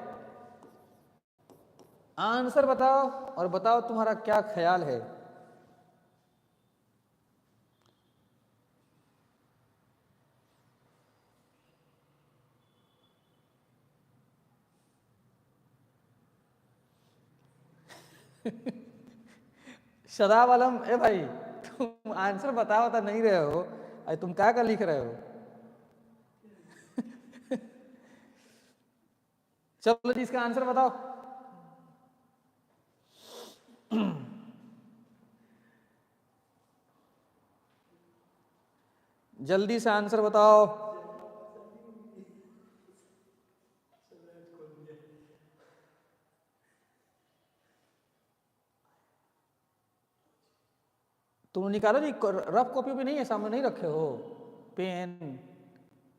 आंसर बताओ और बताओ तुम्हारा क्या ख्याल है। शदाब आलम, ए भाई तुम आंसर बताओ तो नहीं रहे हो, अरे तुम क्या क्या लिख रहे हो। चलो जी इसका आंसर बताओ। जल्दी से आंसर बताओ। तुम निकालो जी, रफ कॉपी भी नहीं है सामने, नहीं रखे हो पेन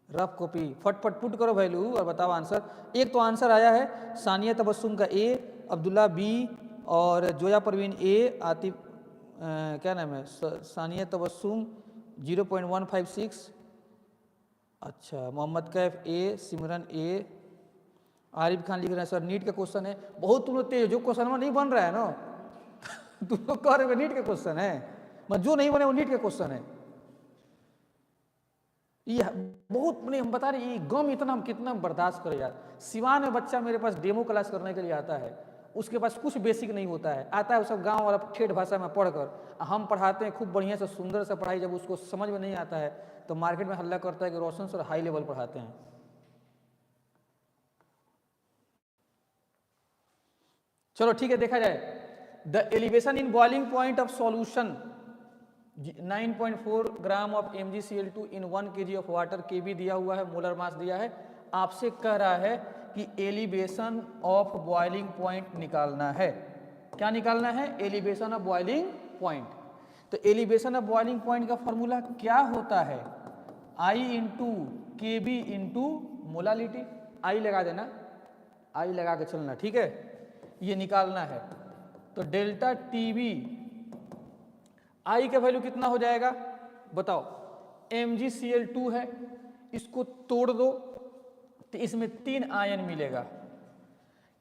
रफ कॉपी, फटफट पुट करो वैल्यू और बताओ आंसर। एक तो आंसर आया है सानिया तबस्सुम का ए, अब्दुल्ला बी और जोया परवीन ए, आतिफ क्या नाम है, सानिया तबस्सुम 0.156, अच्छा मोहम्मद कैफ ए, सिमरन ए, आरिफ खान लिख रहे हैं सर नीट का क्वेश्चन है। बहुत तुम लोग तेज, जो क्वेश्चन में नहीं बन रहा है ना तुम लोग कह रहे हो नीट का क्वेश्चन है, मतलब जो नहीं बने वो नीट का क्वेश्चन है। ये बहुत नहीं, हम बता रहे ये गम इतना हम कितना बर्दाश्त करें यार। सिवान में बच्चा मेरे पास डेमो क्लास करने के लिए आता है, उसके पास कुछ बेसिक नहीं होता है, आता है वो सब गांव वाला ठेठ भाषा में पढ़कर, हम पढ़ाते हैं खूब बढ़िया से सुंदर से पढ़ाई, जब उसको समझ में नहीं आता है तो मार्केट में हल्ला करता है कि रोशन सर हाई लेवल पढ़ाते हैं। चलो ठीक है, देखा जाए। The elevation in boiling point of solution 9.4 gram of MgCl2 in 1 kg of water, के भी दिया हुआ है, मोलर मास दिया है। आपसे कह रहा है कि एलिवेशन ऑफ बॉइलिंग पॉइंट निकालना है। क्या निकालना है? Elevation of boiling point. तो एलिवेशन ऑफ बॉइलिंग पॉइंट का फॉर्मूला क्या होता है? I into K b into molality. आई लगा देना, आई लगा के चलना, ठीक है, ये निकालना है। तो डेल्टा टीबी, आई का वैल्यू कितना हो जाएगा बताओ? MgCl2 है, इसको तोड़ दो तो इसमें 3 आयन मिलेगा।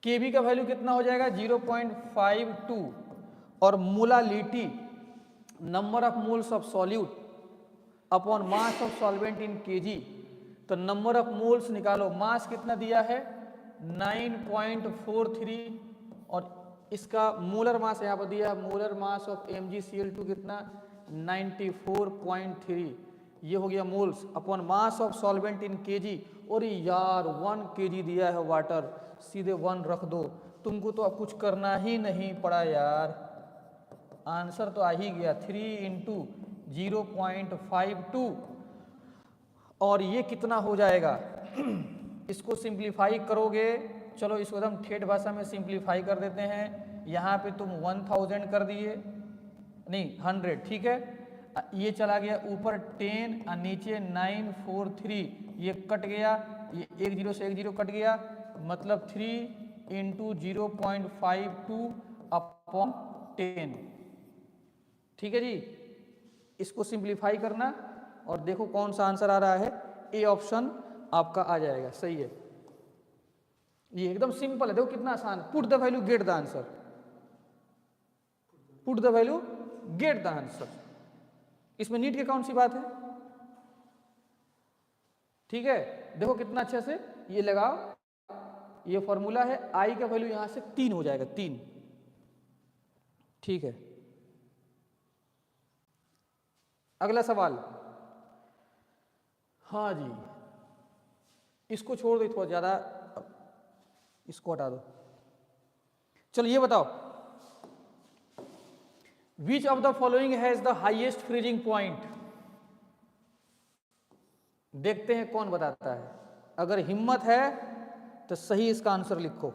Kb का वैल्यू कितना हो जाएगा? 0.52 और molality number of moles of solute upon mass of solvent in Kg। तो नंबर ऑफ मोल्स निकालो, मास कितना दिया है 9.43 और इसका मोलर मास यहाँ पर दिया, मोलर मास ऑफ MgCl2 कितना 94.3, ये हो गया moles upon mass of solvent in Kg। और यार 1 kg दिया है वाटर, सीधे 1 रख दो, तुमको तो अब कुछ करना ही नहीं पड़ा यार, आंसर तो आ ही गया 3 इंटू 0.52। और ये कितना हो जाएगा इसको सिंप्लीफाई करोगे, चलो इसको एकदम ठेठ भाषा में सिंप्लीफाई कर देते हैं। यहाँ पे तुम 1000 कर दिए, नहीं 100, ठीक है, ये चला गया ऊपर 10 और नीचे 943, ये कट गया, ये 1 0 से 1 0 कट गया, मतलब 3 इंटू 0.52 अपॉन 10, ठीक है जी। इसको सिंप्लीफाई करना और देखो कौन सा आंसर आ रहा है, ए ऑप्शन आपका आ जाएगा, सही है। ये एकदम सिंपल है, देखो कितना आसान, put the value get the answer, put the value get the answer. इसमें नीट की कौन सी बात है, ठीक है। देखो कितना अच्छे से ये लगाओ, ये फॉर्मूला है, आई का वैल्यू यहां से 3 हो जाएगा, 3, ठीक है। अगला सवाल, हाँ जी, इसको छोड़ दो, थोड़ा ज्यादा इसको हटा दो। चलो ये बताओ, which of the following has the highest freezing point. देखते हैं कौन बताता है, अगर हिम्मत है तो सही इसका आंसर लिखो।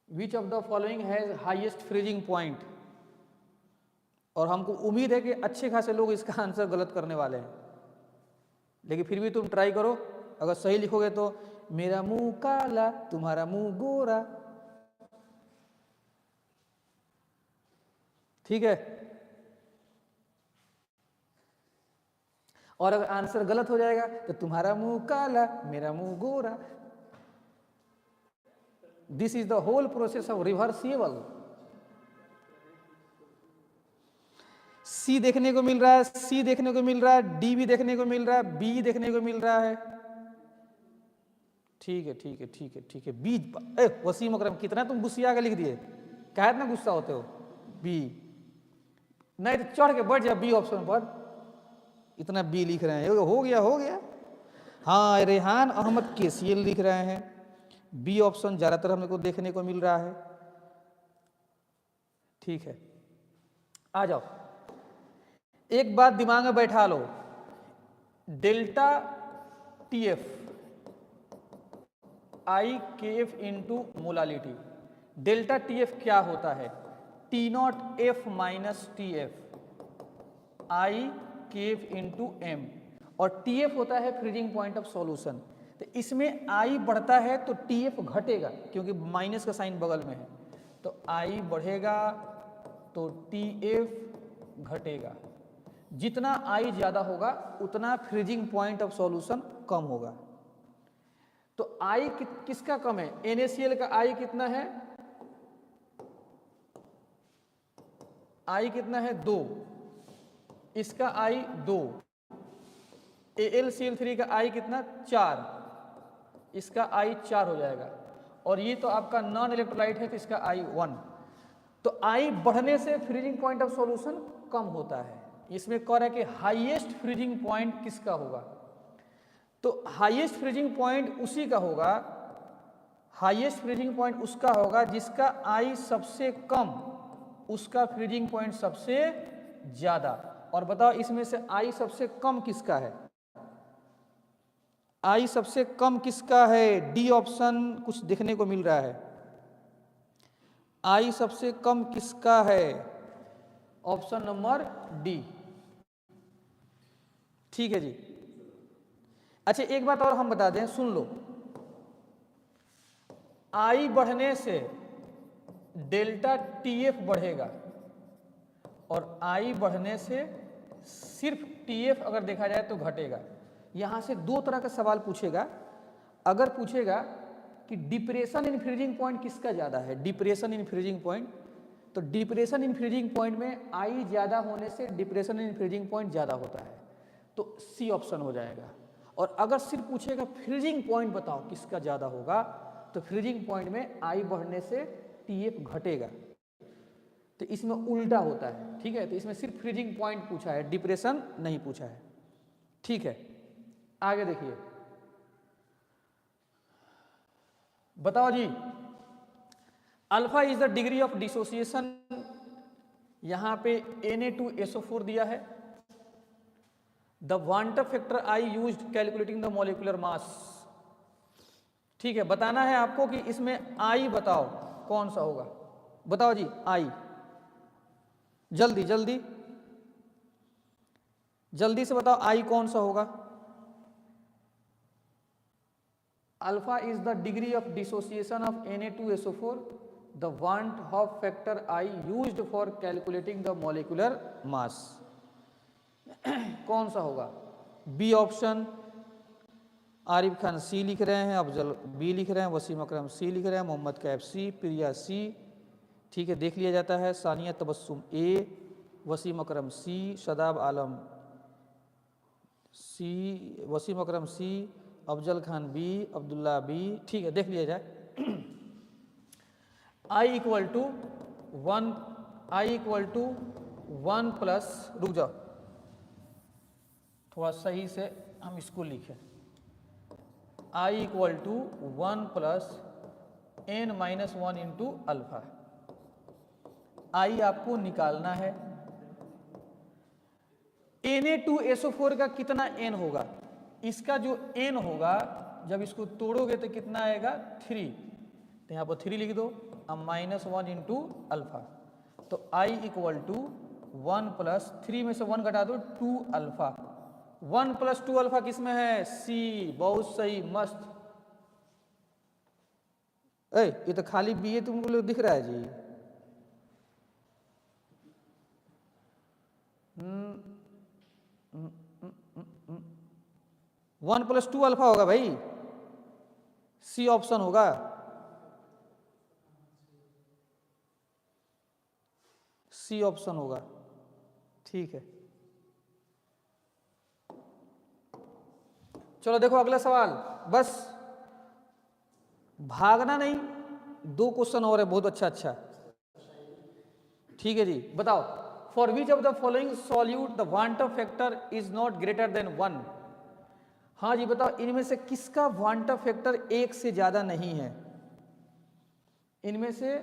विच of the following has highest freezing point, और हमको उम्मीद है कि अच्छे खासे लोग इसका आंसर गलत करने वाले हैं, लेकिन फिर भी तुम ट्राई करो, अगर सही लिखोगे तो मेरा मुंह काला तुम्हारा मुंह गोरा, ठीक है। और अगर आंसर गलत हो जाएगा तो तुम्हारा मुंह काला मेरा मुंह गोरा, this is the whole process of reversible. सी देखने को मिल रहा है, सी देखने को मिल रहा है, डी भी देखने को मिल रहा है, बी देखने को मिल रहा है। ठीक है ठीक है ठीक है ठीक है। बी, वसीम अकरम कितना तुम गुस्से आगे लिख दिए, क्या इतना गुस्सा होते हो। बी नहीं तो चढ़ के बैठ जा बी ऑप्शन पर, इतना बी लिख रहे हैं, हो गया हो गया। हाँ, रेहान अहमद केसीएल लिख रहे हैं, बी ऑप्शन ज्यादातर हमको देखने को मिल रहा है। ठीक है, आ जाओ, एक बात दिमाग में बैठा लो, डेल्टा टी एफ आई के F into molality. Delta T F क्या होता है, T not F minus T F I के एफ इंटू एम, और टी एफ होता है फ्रीजिंग पॉइंट ऑफ सॉल्यूशन। तो इसमें आई बढ़ता है तो टी एफ घटेगा, क्योंकि माइनस का साइन बगल में है, तो आई बढ़ेगा तो टी एफ घटेगा। जितना आई ज्यादा होगा उतना फ्रीजिंग पॉइंट ऑफ सॉल्यूशन कम होगा। तो आई किसका कम है, NaCl का आई कितना है, आई कितना है 2, इसका आई 2, AlCl3 का आई कितना 4, इसका आई 4 हो जाएगा, और ये तो आपका नॉन इलेक्ट्रोलाइट है तो इसका आई 1। तो आई बढ़ने से फ्रीजिंग पॉइंट ऑफ सॉल्यूशन कम होता है। इसमें कह रहा है कि हाईएस्ट फ्रीजिंग पॉइंट किसका होगा, तो हाईएस्ट फ्रीजिंग पॉइंट उसी का होगा, हाईएस्ट फ्रीजिंग पॉइंट उसका होगा जिसका आई सबसे कम, उसका फ्रीजिंग पॉइंट सबसे ज्यादा। और बताओ इसमें से आई सबसे कम किसका है, आई सबसे कम किसका है, डी ऑप्शन कुछ देखने को मिल रहा है। आई सबसे कम किसका है, ऑप्शन नंबर डी। ठीक है जी। अच्छा, एक बात और हम बता दें, सुन लो, आई बढ़ने से डेल्टा टीएफ बढ़ेगा, और आई बढ़ने से सिर्फ टीएफ अगर देखा जाए तो घटेगा। यहां से दो तरह का सवाल पूछेगा। अगर पूछेगा कि डिप्रेशन इन फ्रीजिंग पॉइंट किसका ज्यादा है, डिप्रेशन इन फ्रीजिंग पॉइंट, तो डिप्रेशन इन फ्रीजिंग पॉइंट में आई ज्यादा होने से डिप्रेशन इन फ्रीजिंग पॉइंट ज्यादा होता है, तो सी ऑप्शन हो जाएगा। और अगर सिर्फ पूछेगा फ्रीजिंग पॉइंट बताओ किसका ज्यादा होगा, तो फ्रीजिंग पॉइंट में आई बढ़ने से टीएफ घटेगा, तो इसमें उल्टा होता है। ठीक है, तो इसमें सिर्फ फ्रीजिंग पॉइंट पूछा है, डिप्रेशन नहीं पूछा है। ठीक है, आगे देखिए, बताओ जी, alpha is the degree of dissociation, यहां पे Na2SO4 दिया है। The quantum factor I used calculating the molecular mass. ठीक है, बताना है आपको कि इसमें आई बताओ कौन सा होगा, बताओ जी आई, जल्दी जल्दी जल्दी से बताओ आई कौन सा होगा। Alpha is the degree of dissociation of Na2SO4, the van't Hoff factor I used for calculating the molecular मास। कौन सा होगा, बी ऑप्शन। आरिफ खान सी लिख रहे हैं, अफजल बी लिख रहे हैं, वसीम अकरम सी लिख रहे हैं, मोहम्मद कैफ सी, प्रिया सी। ठीक है, देख लिया जाता है। Sania Tabassum A, Wasim Akram C, Shadab Alam C, Wasim Akram C, Afzal Khan B, Abdullah B. ठीक है, देख लिया जाए। I equal to 1, i equal to 1 plus, रुक जाओ थोड़ा सही से हम इसको लिखें, i equal to 1 plus n-1 into alpha. I आपको निकालना है। Na2SO4 का कितना n होगा, इसका जो n होगा जब इसको तोड़ोगे तो कितना आएगा 3, तो यहाँ पर 3 लिख दो, अब -1 इंटू अल्फा, तो आई इक्वल टू 1 प्लस 3 में से 1 घटा दो 2 अल्फा। 1 प्लस 2 अल्फा किस में है, सी, बहुत सही, मस्त। ये तो खाली बी ए तुमको लोग दिख रहा है जी। 1 प्लस 2 अल्फा होगा भाई, सी ऑप्शन होगा। सी ऑप्शन होगा। ठीक है, चलो देखो अगला सवाल, बस भागना नहीं, 2 क्वेश्चन और है, बहुत अच्छा। ठीक है जी, बताओ, for which of the following solute the want factor is not greater than 1। हाँ जी बताओ, इनमें से किसका वांट फैक्टर 1 से ज्यादा नहीं है? इनमें से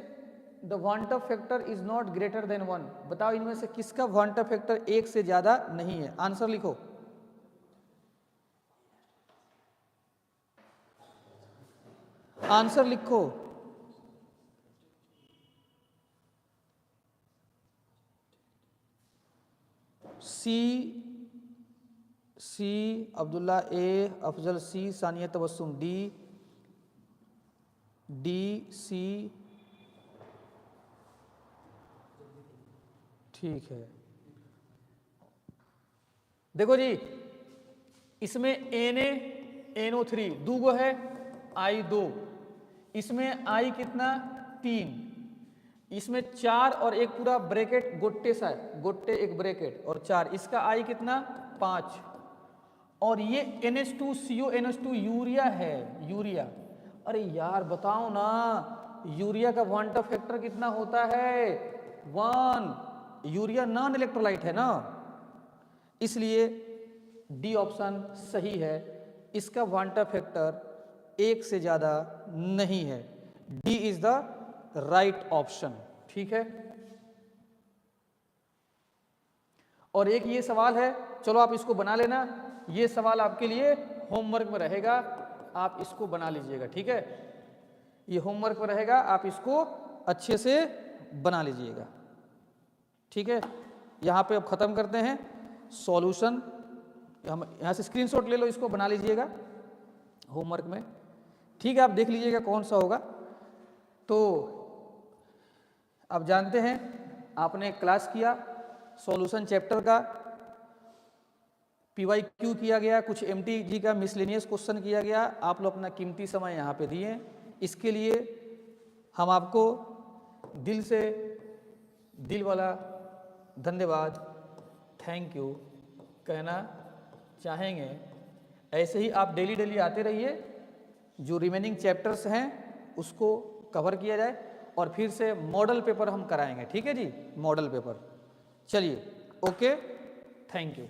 the want factor is not greater than 1, बताओ इनमें से किसका वांट फैक्टर 1 से ज्यादा नहीं है? आंसर लिखो। आंसर लिखो। सी अब्दुल्ला, ए अफजल सी, सानिया तबस्सुम डी सी। ठीक है, देखो जी, इसमें NO3 दूगो है, I 2, इसमें I कितना 3, इसमें 4 और एक पूरा ब्रैकेट गोट्टे सा है, गोट्टे एक ब्रैकेट और 4, इसका I कितना 5, और ये NH2CO NH2 यूरिया है, यूरिया। अरे यार बताओ ना, यूरिया का वांट फैक्टर कितना होता है? 1। यूरिया नॉन इलेक्ट्रोलाइट है ना, इसलिए डी ऑप्शन सही है, इसका वांट फैक्टर 1 से ज्यादा नहीं है। D is the right option. ठीक है, और एक ये सवाल है, चलो आप इसको बना लेना, ये सवाल आपके लिए होमवर्क में रहेगा, आप इसको बना लीजिएगा। ठीक है, ये होमवर्क में रहेगा, आप इसको अच्छे से बना लीजिएगा। ठीक है, यहाँ पे अब खत्म करते हैं सॉल्यूशन, हम यहाँ से स्क्रीनशॉट ले लो, इसको बना लीजिएगा होमवर्क में। ठीक है, आप देख लीजिएगा कौन सा होगा। तो आप जानते हैं, आपने क्लास किया सॉल्यूशन चैप्टर का, PYQ किया गया, कुछ MTG का मिसलेनियस क्वेश्चन किया गया, आप लोग अपना कीमती समय यहाँ पे दिए, इसके लिए हम आपको दिल से दिल वाला धन्यवाद, थैंक यू कहना चाहेंगे। ऐसे ही आप डेली आते रहिए, जो रिमेनिंग चैप्टर्स हैं उसको कवर किया जाए, और फिर से मॉडल पेपर हम कराएंगे। ठीक है जी, मॉडल पेपर। चलिए, ओके, थैंक यू।